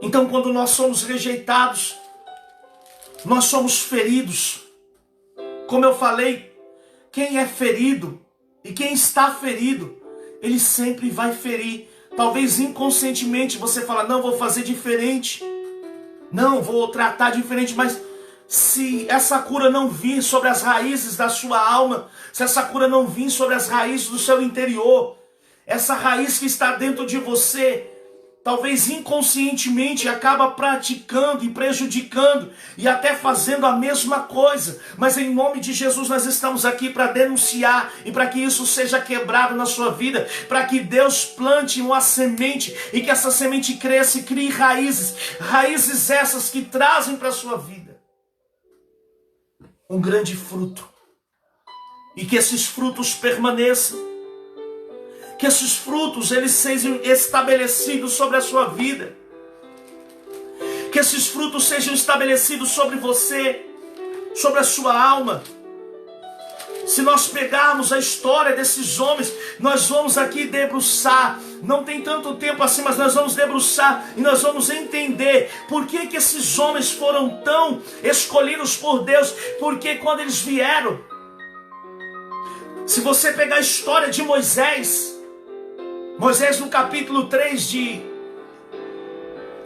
Speaker 1: Então quando nós somos rejeitados, nós somos feridos. Como eu falei, quem é ferido e quem está ferido, ele sempre vai ferir. Talvez inconscientemente você fala, não, vou fazer diferente. Não, vou tratar diferente. Mas se essa cura não vir sobre as raízes da sua alma, se essa cura não vir sobre as raízes do seu interior, essa raiz que está dentro de você, talvez inconscientemente acaba praticando e prejudicando e até fazendo a mesma coisa. Mas em nome de Jesus nós estamos aqui para denunciar e para que isso seja quebrado na sua vida, para que Deus plante uma semente e que essa semente cresça e crie raízes, raízes essas que trazem para a sua vida um grande fruto, e que esses frutos permaneçam. Que esses frutos eles sejam estabelecidos sobre a sua vida. Que esses frutos sejam estabelecidos sobre você, sobre a sua alma. Se nós pegarmos a história desses homens, nós vamos aqui debruçar. Não tem tanto tempo assim, mas nós vamos debruçar e nós vamos entender por que que esses homens foram tão escolhidos por Deus. Porque quando eles vieram, se você pegar a história de Moisés no capítulo 3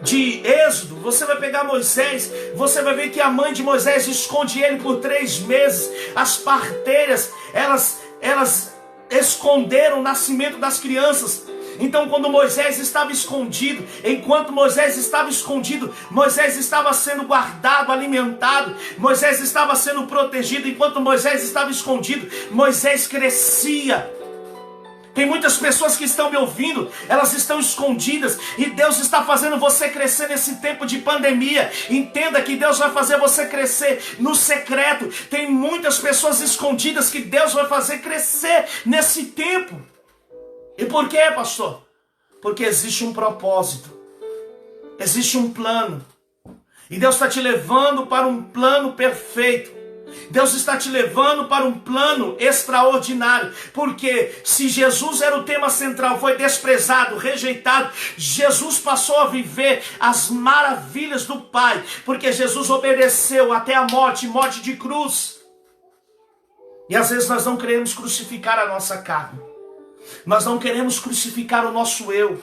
Speaker 1: de Êxodo, você vai pegar Moisés, você vai ver que a mãe de Moisés esconde ele por 3 meses. As parteiras, elas esconderam o nascimento das crianças. Então quando Moisés estava escondido, enquanto Moisés estava escondido, Moisés estava sendo guardado, alimentado, Moisés estava sendo protegido. Enquanto Moisés estava escondido, Moisés crescia. Tem muitas pessoas que estão me ouvindo, elas estão escondidas, e Deus está fazendo você crescer nesse tempo de pandemia. Entenda que Deus vai fazer você crescer no secreto. Tem muitas pessoas escondidas que Deus vai fazer crescer nesse tempo. E por quê, pastor? Porque existe um propósito, existe um plano, e Deus está te levando para um plano perfeito. Deus está te levando para um plano extraordinário, porque se Jesus era o tema central, foi desprezado, rejeitado, Jesus passou a viver as maravilhas do Pai, porque Jesus obedeceu até a morte, morte de cruz. E às vezes nós não queremos crucificar a nossa carne, nós não queremos crucificar o nosso eu,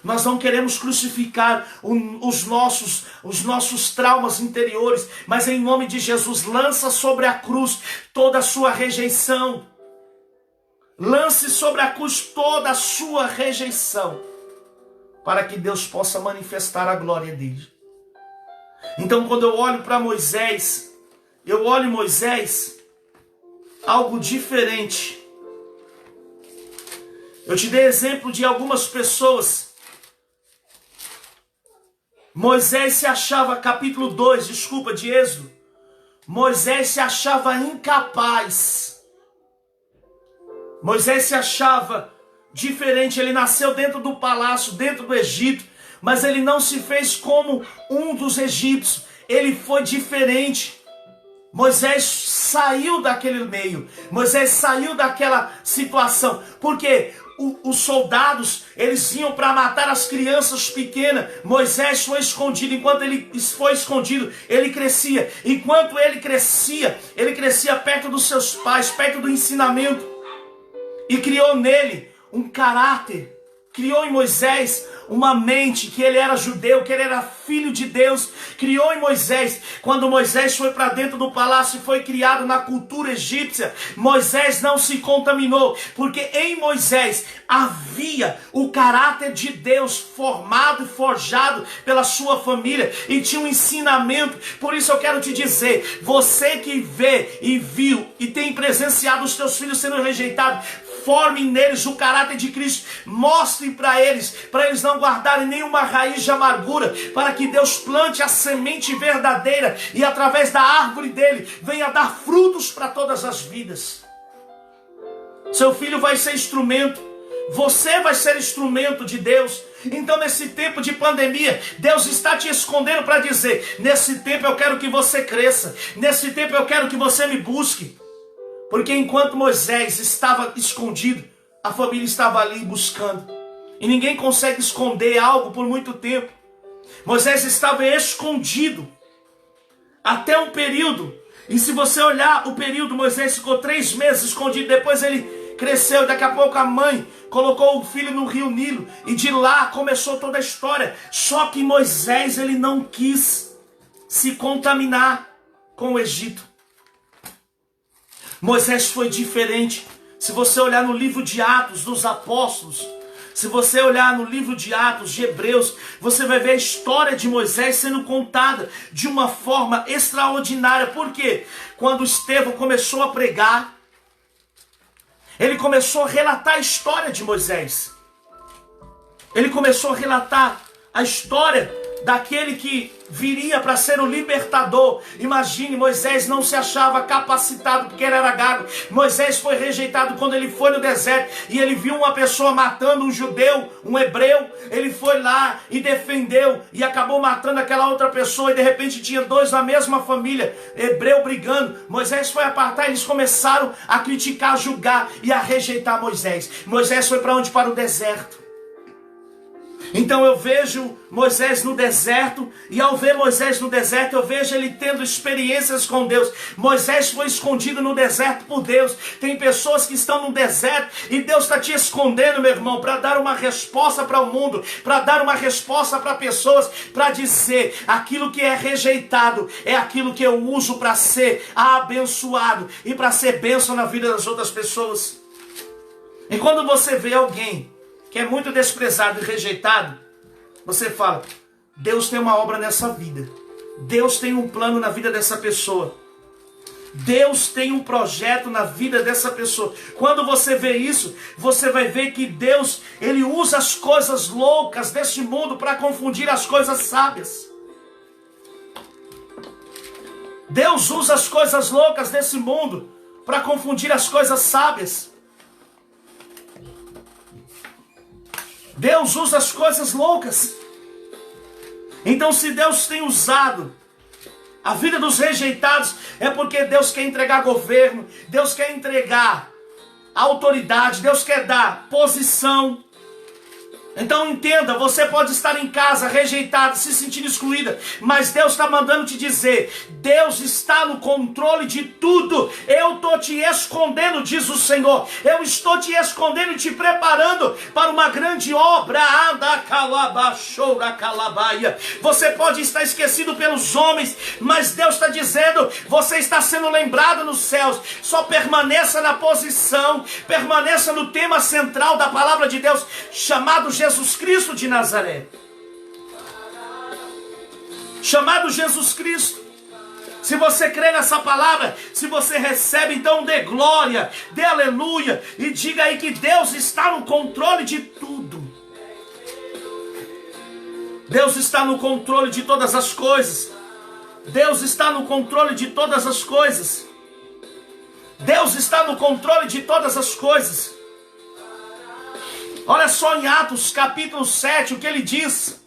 Speaker 1: nós não queremos crucificar os nossos traumas interiores, mas em nome de Jesus, lança sobre a cruz toda a sua rejeição. Lance sobre a cruz toda a sua rejeição, para que Deus possa manifestar a glória dele. Então quando eu olho para Moisés, eu olho Moisés algo diferente. Eu te dei exemplo de algumas pessoas. Moisés se achava, capítulo 2, de Êxodo. Moisés se achava incapaz. Moisés se achava diferente. Ele nasceu dentro do palácio, dentro do Egito, mas ele não se fez como um dos egípcios. Ele foi diferente. Moisés saiu daquele meio. Moisés saiu daquela situação. Porque os soldados, eles iam para matar as crianças pequenas. Moisés foi escondido. Enquanto ele foi escondido, ele crescia. Enquanto ele crescia perto dos seus pais, perto do ensinamento. E criou nele um caráter. Criou em Moisés uma mente, que ele era judeu, que ele era filho de Deus. Criou em Moisés. Quando Moisés foi para dentro do palácio e foi criado na cultura egípcia, Moisés não se contaminou, porque em Moisés havia o caráter de Deus formado e forjado pela sua família, e tinha um ensinamento. Por isso eu quero te dizer, você que vê e viu e tem presenciado os teus filhos sendo rejeitados, forme neles o caráter de Cristo. Mostre para eles não guardarem nenhuma raiz de amargura, para que Deus plante a semente verdadeira e através da árvore dele venha dar frutos para todas as vidas. Seu filho vai ser instrumento, você vai ser instrumento de Deus. Então nesse tempo de pandemia, Deus está te escondendo para dizer: nesse tempo eu quero que você cresça, nesse tempo eu quero que você me busque. Porque enquanto Moisés estava escondido, a família estava ali buscando. E ninguém consegue esconder algo por muito tempo. Moisés estava escondido até um período. E se você olhar o período, Moisés ficou 3 meses escondido. Depois ele cresceu. Daqui a pouco a mãe colocou o filho no rio Nilo. E de lá começou toda a história. Só que Moisés, ele não quis se contaminar com o Egito. Moisés foi diferente. Se você olhar no livro de Atos dos Apóstolos, se você olhar no livro de Atos de Hebreus, você vai ver a história de Moisés sendo contada de uma forma extraordinária. Por quê? Quando Estevão começou a pregar, ele começou a relatar a história de Moisés. Ele começou a relatar a história daquele que viria para ser o libertador. Imagine, Moisés não se achava capacitado porque ele era gago. Moisés foi rejeitado quando ele foi no deserto e ele viu uma pessoa matando um judeu, um hebreu. Ele foi lá e defendeu e acabou matando aquela outra pessoa, e de repente tinha 2 da mesma família, hebreu, brigando. Moisés foi apartar, eles começaram a criticar, a julgar e a rejeitar Moisés. Moisés foi para onde? Para o deserto. Então eu vejo Moisés no deserto, e ao ver Moisés no deserto, eu vejo ele tendo experiências com Deus. Moisés foi escondido no deserto por Deus. Tem pessoas que estão no deserto e Deus está te escondendo, meu irmão, para dar uma resposta para o mundo, para dar uma resposta para pessoas, para dizer: aquilo que é rejeitado é aquilo que eu uso para ser abençoado e para ser bênção na vida das outras pessoas. E quando você vê alguém que é muito desprezado e rejeitado, você fala: Deus tem uma obra nessa vida. Deus tem um plano na vida dessa pessoa. Deus tem um projeto na vida dessa pessoa. Quando você vê isso, você vai ver que Deus, ele usa as coisas loucas deste mundo para confundir as coisas sábias. Deus usa as coisas loucas desse mundo para confundir as coisas sábias. Deus usa as coisas loucas. Então, se Deus tem usado a vida dos rejeitados, é porque Deus quer entregar governo, Deus quer entregar autoridade, Deus quer dar posição. Então entenda, você pode estar em casa rejeitado, se sentindo excluída, mas Deus está mandando te dizer: Deus está no controle de tudo. Eu estou te escondendo, diz o Senhor. Eu estou te escondendo e te preparando para uma grande obra. Você pode estar esquecido pelos homens, mas Deus está dizendo: você está sendo lembrado nos céus. Só permaneça na posição, permaneça no tema central da palavra de Deus, chamado Jesus Cristo de Nazaré. Chamado Jesus Cristo. Se você crê nessa palavra, se você recebe, então dê glória, dê aleluia e diga aí que Deus está no controle de tudo. Deus está no controle de todas as coisas. Deus está no controle de todas as coisas. Deus está no controle de todas as coisas. Olha só em Atos capítulo 7 o que ele diz.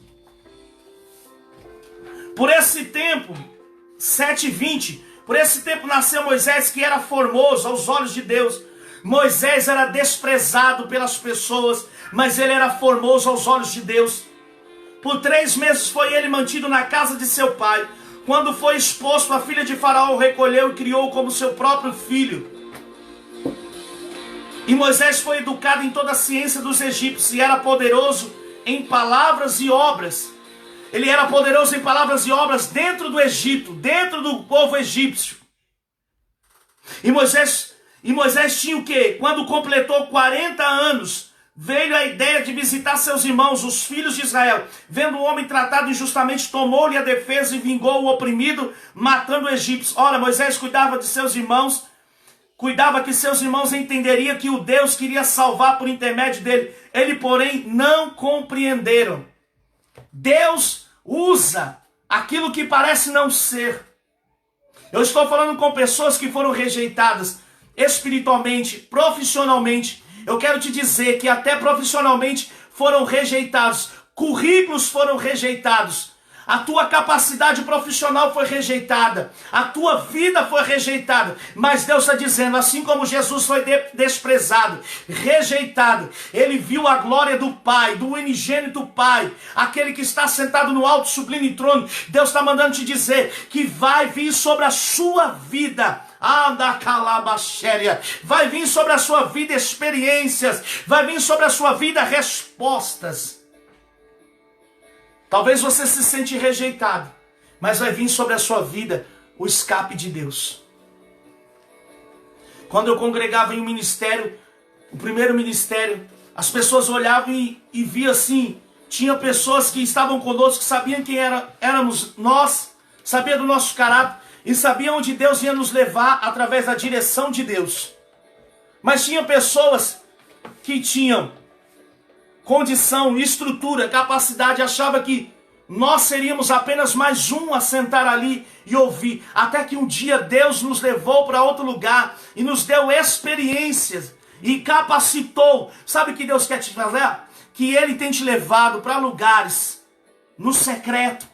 Speaker 1: Por esse tempo, 7:20, por esse tempo nasceu Moisés, que era formoso aos olhos de Deus. Moisés era desprezado pelas pessoas, mas ele era formoso aos olhos de Deus. Por 3 meses foi ele mantido na casa de seu pai. Quando foi exposto, a filha de Faraó o recolheu e criou como seu próprio filho. E Moisés foi educado em toda a ciência dos egípcios e era poderoso em palavras e obras. Ele era poderoso em palavras e obras dentro do Egito, dentro do povo egípcio. E Moisés tinha o quê? Quando completou 40 anos, veio a ideia de visitar seus irmãos, os filhos de Israel. Vendo o homem tratado injustamente, tomou-lhe a defesa e vingou o oprimido, matando o egípcio. Ora, Moisés cuidava de seus irmãos, cuidava que seus irmãos entenderiam que o Deus queria salvar por intermédio dele. Ele, porém, não compreenderam. Deus usa aquilo que parece não ser. Eu estou falando com pessoas que foram rejeitadas espiritualmente, profissionalmente. Eu quero te dizer que até profissionalmente foram rejeitados. Currículos foram rejeitados. A tua capacidade profissional foi rejeitada. A tua vida foi rejeitada. Mas Deus está dizendo, assim como Jesus foi desprezado, rejeitado, ele viu a glória do Pai, do unigênito Pai, aquele que está sentado no alto sublime trono. Deus está mandando te dizer que vai vir sobre a sua vida. Vai vir sobre a sua vida experiências. Vai vir sobre a sua vida respostas. Talvez você se sente rejeitado, mas vai vir sobre a sua vida o escape de Deus. Quando eu congregava em um ministério, o primeiro ministério, as pessoas olhavam e viam assim, tinha pessoas que estavam conosco, que sabiam quem éramos nós, sabiam do nosso caráter, e sabiam onde Deus ia nos levar através da direção de Deus. Mas tinha pessoas que tinham condição, estrutura, capacidade, achava que nós seríamos apenas mais um a sentar ali e ouvir, até que um dia Deus nos levou para outro lugar e nos deu experiências e capacitou. Sabe o que Deus quer te fazer? Que Ele tem te levado para lugares no secreto,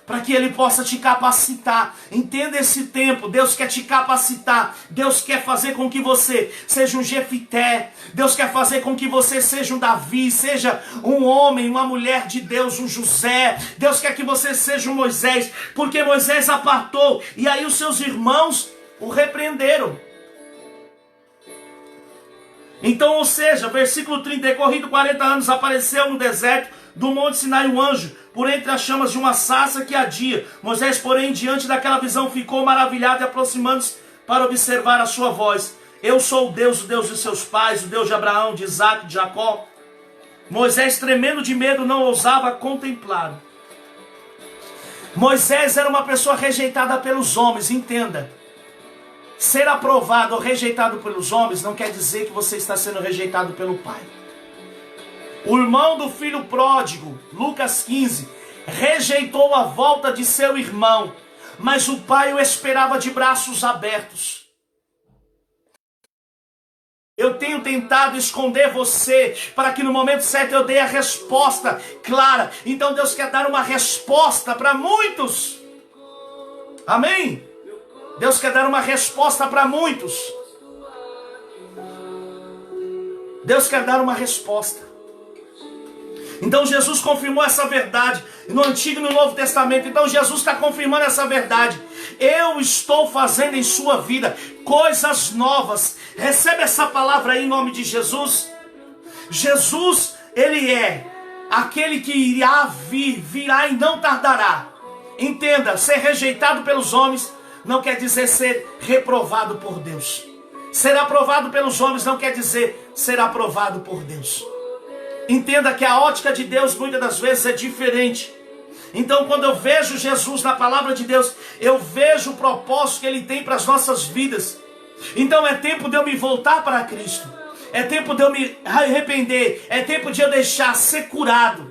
Speaker 1: para que Ele possa te capacitar. Entenda esse tempo, Deus quer te capacitar, Deus quer fazer com que você seja um Jefité, Deus quer fazer com que você seja um Davi, seja um homem, uma mulher de Deus, um José. Deus quer que você seja um Moisés, porque Moisés apartou, e aí os seus irmãos o repreenderam. Então, ou seja, versículo 30, decorrido 40 anos, apareceu no deserto do monte Sinai um anjo, por entre as chamas de uma sarça que ardia. Moisés, porém, diante daquela visão, ficou maravilhado e aproximando-se para observar a sua voz. Eu sou o Deus de seus pais, o Deus de Abraão, de Isaac, de Jacó. Moisés, tremendo de medo, não ousava contemplar. Moisés era uma pessoa rejeitada pelos homens, entenda. Ser aprovado ou rejeitado pelos homens não quer dizer que você está sendo rejeitado pelo Pai. O irmão do filho pródigo, Lucas 15, rejeitou a volta de seu irmão, mas o pai o esperava de braços abertos. Eu tenho tentado esconder você, para que no momento certo eu dê a resposta clara. Então Deus quer dar uma resposta para muitos. Amém? Deus quer dar uma resposta para muitos. Deus quer dar uma resposta. Então Jesus confirmou essa verdade no Antigo e no Novo Testamento. Então Jesus está confirmando essa verdade. Eu estou fazendo em sua vida coisas novas. Recebe essa palavra aí em nome de Jesus. Jesus, Ele é aquele que virá e não tardará. Entenda, ser rejeitado pelos homens não quer dizer ser reprovado por Deus. Ser aprovado pelos homens não quer dizer ser aprovado por Deus. Entenda que a ótica de Deus muitas das vezes é diferente. Então, quando eu vejo Jesus na palavra de Deus, eu vejo o propósito que Ele tem para as nossas vidas. Então é tempo de eu me voltar para Cristo. É tempo de eu me arrepender. É tempo de eu deixar ser curado.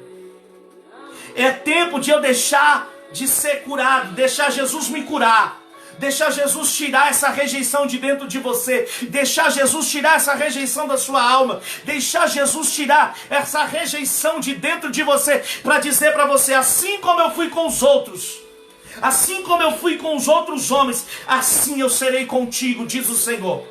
Speaker 1: É tempo de eu deixar de ser curado. Deixar Jesus me curar. Deixar Jesus tirar essa rejeição de dentro de você. Deixar Jesus tirar essa rejeição da sua alma. Deixar Jesus tirar essa rejeição de dentro de você. Para dizer para você, assim como eu fui com os outros, assim como eu fui com os outros homens, assim eu serei contigo, diz o Senhor.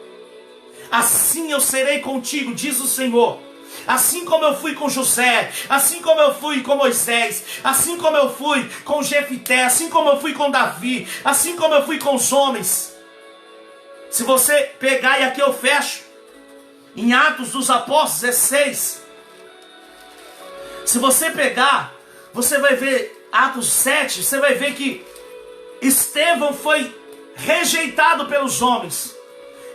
Speaker 1: Assim eu serei contigo, diz o Senhor. Assim como eu fui com José, assim como eu fui com Moisés, assim como eu fui com Jefité, assim como eu fui com Davi, assim como eu fui com os homens. Se você pegar, e aqui eu fecho, em Atos dos Apóstolos 16, se você pegar, você vai ver Atos 7, você vai ver que Estevão foi rejeitado pelos homens.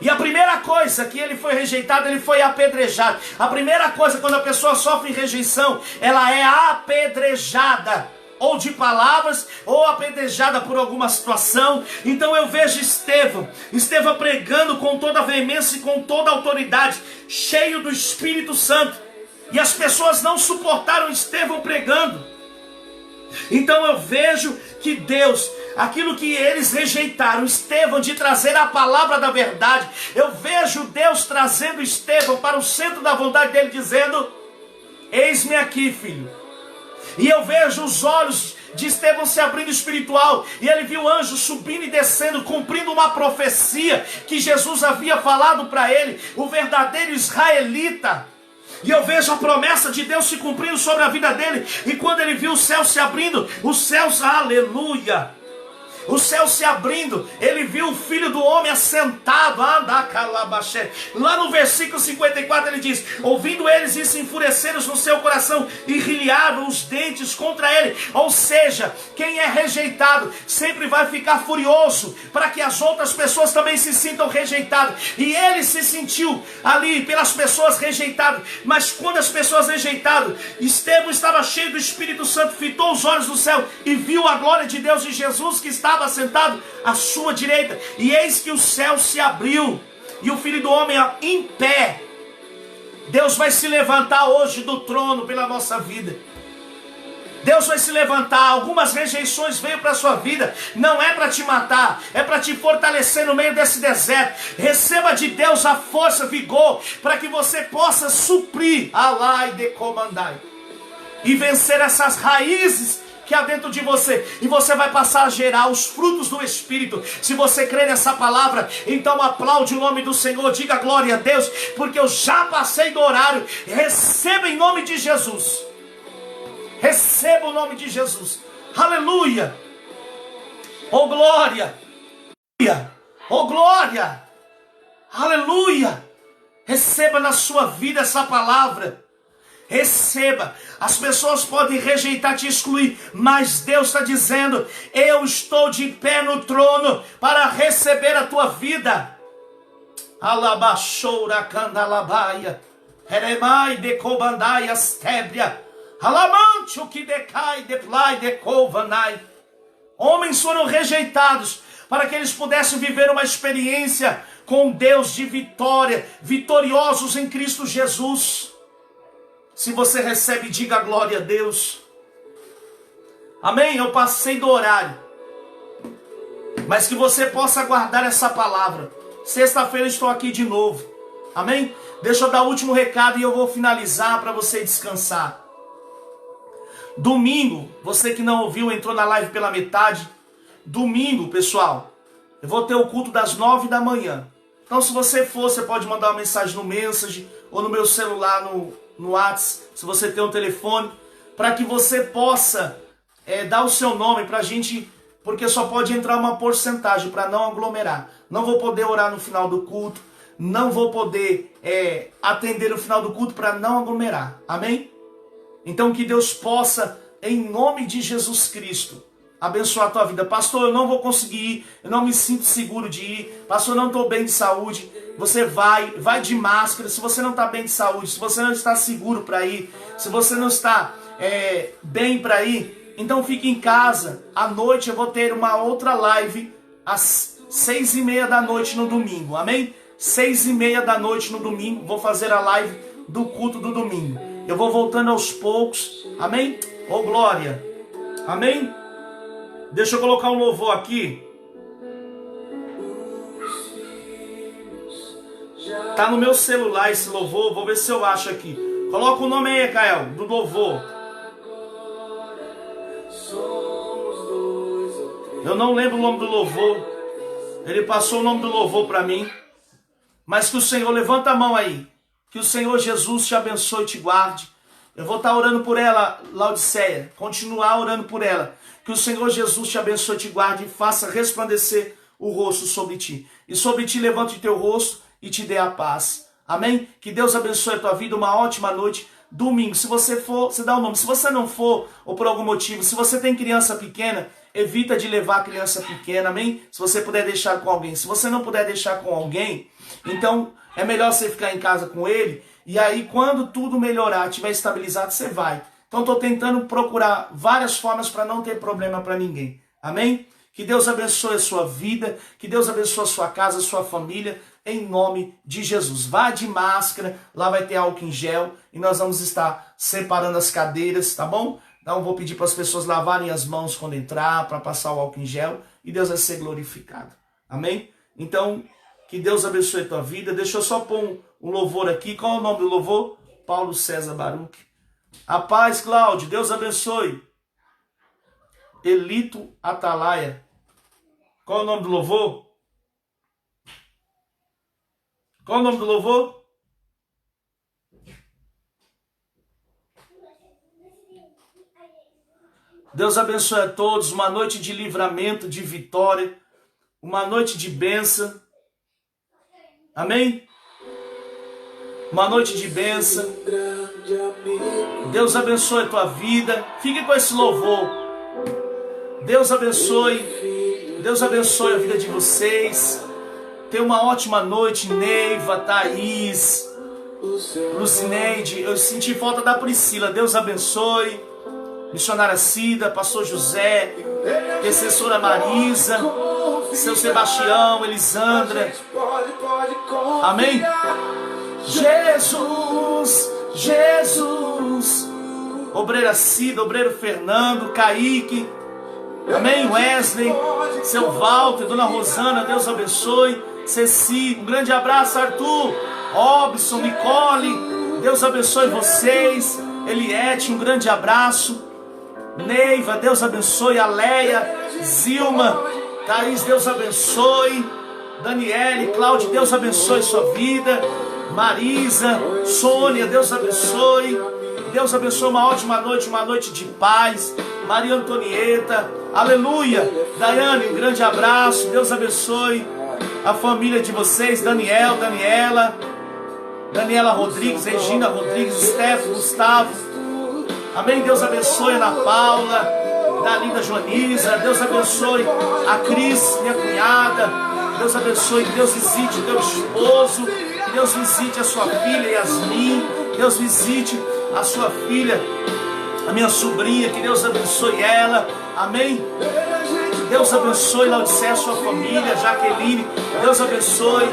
Speaker 1: E a primeira coisa que ele foi rejeitado, ele foi apedrejado. A primeira coisa, quando a pessoa sofre rejeição, ela é apedrejada. Ou de palavras, ou apedrejada por alguma situação. Então eu vejo Estevão pregando com toda a veemência e com toda a autoridade, cheio do Espírito Santo. E as pessoas não suportaram Estevão pregando. Então eu vejo que Deus, aquilo que eles rejeitaram, Estevão, de trazer a palavra da verdade, eu vejo Deus trazendo Estevão para o centro da vontade dele, dizendo: eis-me aqui, filho. E eu vejo os olhos de Estevão se abrindo espiritual, e ele viu anjos subindo e descendo, cumprindo uma profecia que Jesus havia falado para ele, o verdadeiro israelita. E eu vejo a promessa de Deus se cumprindo sobre a vida dele. E quando ele viu o céu se abrindo, os céus, aleluia, o céu se abrindo, ele viu o Filho do Homem assentado, lá no versículo 54 ele diz: ouvindo eles isso, enfureceram no seu coração e rilharam os dentes contra ele. Ou seja, quem é rejeitado sempre vai ficar furioso para que as outras pessoas também se sintam rejeitadas. E ele se sentiu ali pelas pessoas rejeitadas. Mas quando as pessoas rejeitadas, Estevão estava cheio do Espírito Santo, fitou os olhos no céu e viu a glória de Deus e Jesus que estava sentado à sua direita. E eis que o céu se abriu e o Filho do Homem em pé. Deus vai se levantar hoje do trono pela nossa vida. Deus vai se levantar. Algumas rejeições veio para a sua vida, não é para te matar, é para te fortalecer no meio desse deserto. Receba de Deus a força, vigor, para que você possa suprir alai de comandai e vencer essas raízes que há dentro de você, e você vai passar a gerar os frutos do Espírito. Se você crê nessa palavra, então aplaude o nome do Senhor, diga glória a Deus, porque eu já passei do horário. Receba em nome de Jesus, receba o nome de Jesus, aleluia, oh glória, oh glória, aleluia. Receba na sua vida essa palavra. Receba. As pessoas podem rejeitar, te excluir, mas Deus está dizendo: eu estou de pé no trono para receber a tua vida. Alabachoura candalabaia, eremai de cobandaia stébria, alamante o que decai de plai de covanai. Homens foram rejeitados para que eles pudessem viver uma experiência com Deus de vitória, vitoriosos em Cristo Jesus. Se você recebe, diga glória a Deus. Amém? Eu passei do horário, mas que você possa guardar essa palavra. Sexta-feira estou aqui de novo. Amém? Deixa eu dar o último recado e eu vou finalizar para você descansar. Domingo, você que não ouviu, entrou na live pela metade. Domingo, pessoal, eu vou ter o culto das 9 da manhã. Então, se você for, você pode mandar uma mensagem no Message ou no meu celular, no WhatsApp, se você tem um telefone, para que você possa dar o seu nome para a gente, porque só pode entrar uma porcentagem para não aglomerar. Não vou poder orar no final do culto, não vou poder atender no final do culto para não aglomerar. Amém? Então que Deus possa, em nome de Jesus Cristo, abençoar a tua vida. Pastor, eu não vou conseguir ir, eu não me sinto seguro de ir. Pastor, eu não estou bem de saúde. Você vai de máscara. Se você não está bem de saúde, se você não está seguro para ir, se você não está bem para ir, Então fique em casa. À noite eu vou ter uma outra live às 6h30 da noite no domingo. Amém? 6h30 da noite no domingo. Vou fazer a live do culto do domingo. Eu vou voltando aos poucos. Amém? Oh, glória. Amém? Deixa eu colocar um louvor aqui. Tá no meu celular esse louvor. Vou ver se eu acho aqui. Coloca o nome aí, Kael, do louvor. Eu não lembro o nome do louvor. Ele passou o nome do louvor para mim. Mas que o Senhor, levanta a mão aí. Que o Senhor Jesus te abençoe e te guarde. Eu vou estar orando por ela, Laodiceia. Continuar orando por ela. Que o Senhor Jesus te abençoe e te guarde e faça resplandecer o rosto sobre ti. E sobre ti levante o teu rosto e te dê a paz. Amém? Que Deus abençoe a tua vida. Uma ótima noite. Domingo, se você for, você dá o nome. Se você não for, ou por algum motivo, se você tem criança pequena, evita de levar a criança pequena, amém? Se você puder deixar com alguém. Se você não puder deixar com alguém, então é melhor você ficar em casa com ele. E aí, quando tudo melhorar, tiver estabilizado, você vai. Então, estou tentando procurar várias formas para não ter problema para ninguém. Amém? Que Deus abençoe a sua vida. Que Deus abençoe a sua casa, a sua família. Em nome de Jesus. Vá de máscara. Lá vai ter álcool em gel. E nós vamos estar separando as cadeiras, tá bom? Então, vou pedir para as pessoas lavarem as mãos quando entrar, para passar o álcool em gel. E Deus vai ser glorificado. Amém? Então, que Deus abençoe a tua vida. Deixa eu só pôr um louvor aqui. Qual é o nome do louvor? Paulo César Baruch. A paz, Cláudio. Deus abençoe. Elito Atalaia. Qual é o nome do louvor? Qual é o nome do louvor? Deus abençoe a todos. Uma noite de livramento, de vitória. Uma noite de bênção. Amém? Uma noite de bênção. Deus abençoe a tua vida. Fique com esse louvor. Deus abençoe. Deus abençoe a vida de vocês. Tenha uma ótima noite, Neiva, Thaís, Lucineide. Eu senti falta da Priscila. Deus abençoe. Missionária Cida, Pastor José, Intercessora Marisa, Seu Sebastião, Elisandra. Amém? Jesus, Jesus. Obreira Cida, Obreiro Fernando, Kaique. Amém? Wesley, Seu Walter, Dona Rosana, Deus abençoe. Ceci, um grande abraço, Arthur, Robson, Nicole, Deus abençoe vocês. Eliette, um grande abraço. Neiva, Deus abençoe. Aleia, Zilma, Thaís, Deus abençoe. Daniele, Cláudia, Deus abençoe sua vida. Marisa, Sônia, Deus abençoe. Deus abençoe, uma ótima noite, uma noite de paz. Maria Antonieta, aleluia. Daiane, um grande abraço, Deus abençoe a família de vocês. Daniel, Daniela Rodrigues, Regina Rodrigues, Stefano, Gustavo. Amém, Deus abençoe a Ana Paula, da linda Joanisa. Deus abençoe a Cris, minha cunhada. Deus abençoe, que Deus visite o teu esposo. Que Deus visite a sua filha Yasmin. Deus visite a sua filha, a minha sobrinha. Que Deus abençoe ela. Amém. Deus abençoe Laodiceia, a sua família, Jaqueline. Deus abençoe.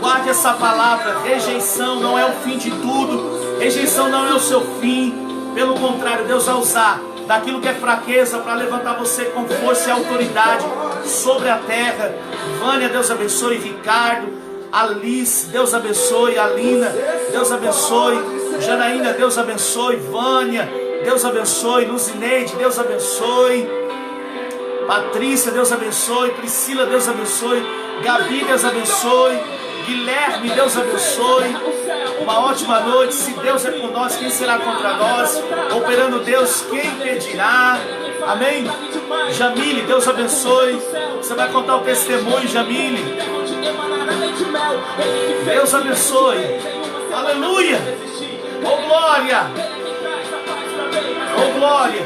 Speaker 1: Guarde essa palavra. Rejeição não é o fim de tudo. Rejeição não é o seu fim. Pelo contrário, Deus vai usar daquilo que é fraqueza para levantar você com força e autoridade sobre a terra. Vânia, Deus abençoe. Ricardo, Alice, Deus abençoe. Alina, Deus abençoe. Janaína, Deus abençoe. Vânia, Deus abençoe. Luzineide, Deus abençoe. Patrícia, Deus abençoe. Priscila, Deus abençoe. Gabi, Deus abençoe. Guilherme, Deus abençoe. Uma ótima noite. Se Deus é por nós, quem será contra nós? Operando Deus, quem impedirá? Amém? Jamile, Deus abençoe. Você vai contar o testemunho, Jamile. Deus abençoe. Aleluia. Oh glória. Oh glória.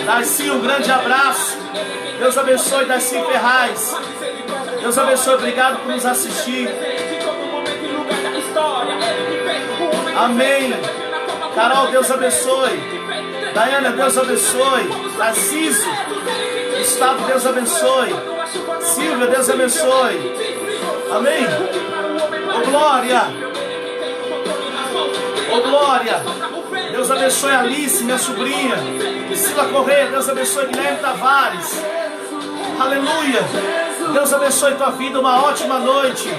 Speaker 1: Darcy, um grande abraço. Deus abençoe, Darcy Ferraz. Deus abençoe, obrigado por nos assistir. Amém. Carol, Deus abençoe. Daiana, Deus abençoe. Narciso, Gustavo, Deus abençoe. Silvia, Deus abençoe. Amém. Ô glória. Ô glória. Deus abençoe a Alice, minha sobrinha. Priscila Correia, Deus abençoe Guilherme Tavares. Aleluia. Deus abençoe tua vida, uma ótima noite.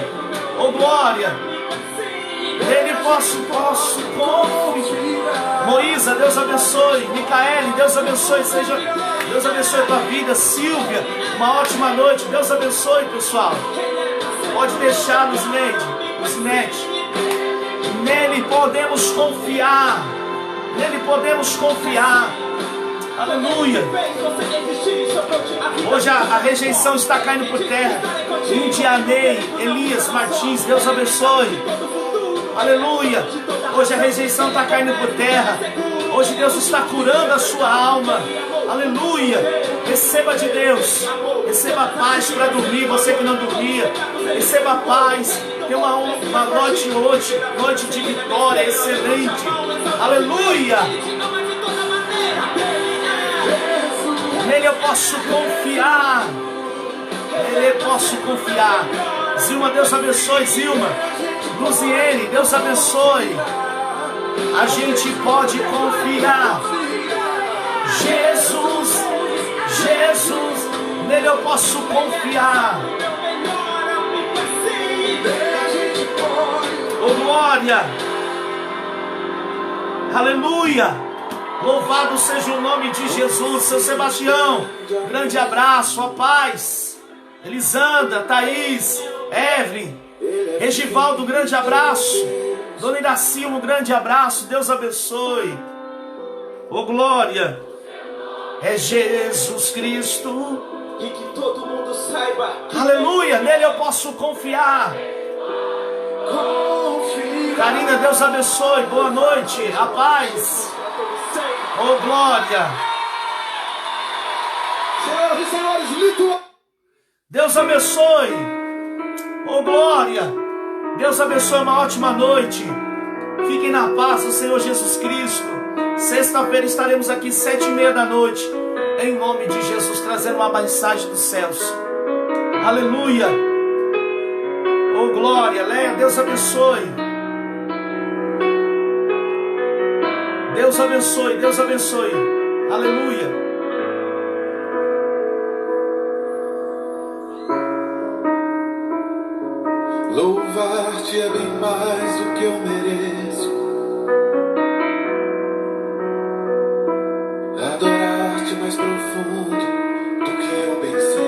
Speaker 1: Ô glória. Nele posso confiar. Moísa, Deus abençoe. Micaele, Deus abençoe. Deus abençoe tua vida. Silvia, uma ótima noite. Deus abençoe, pessoal. Pode deixar no Snete. Nele podemos confiar. Nele podemos confiar. Aleluia. Hoje a rejeição está caindo por terra. Indianei, Elias Martins, Deus abençoe. Aleluia. Hoje a rejeição está caindo por terra. Hoje Deus está curando a sua alma. Aleluia. Receba de Deus. Receba paz para dormir, você que não dormia. Receba paz. Tenha uma noite hoje, noite de vitória excelente. Aleluia. Nele eu posso confiar. Nele eu posso confiar. Zilma, Deus abençoe, Zilma. Luziene, Deus abençoe. A gente pode confiar. Jesus, nele eu posso confiar. Oh glória. Aleluia. Louvado seja o nome de Jesus. Seu Sebastião, grande abraço, a paz. Elisandra, Thaís, Evelyn, Regivaldo, grande abraço. Dona Iraci, um grande abraço. Deus abençoe. Oh glória. É Jesus Cristo.
Speaker 4: E que todo mundo saiba.
Speaker 1: Aleluia, nele eu posso confiar. Karina, Deus abençoe. Boa noite, a paz. Oh glória.
Speaker 4: Senhoras e senhores,
Speaker 1: Deus abençoe. Oh glória. Deus abençoe, uma ótima noite. Fiquem na paz do Senhor Jesus Cristo. Sexta-feira estaremos aqui 7h30 da noite, em nome de Jesus, trazendo uma mensagem dos céus. Aleluia. Oh glória. Leia, Deus abençoe. Deus abençoe, Deus abençoe. Aleluia.
Speaker 4: louvar-te é bem mais do que eu mereço. Adorar-te mais profundo do que eu pensei.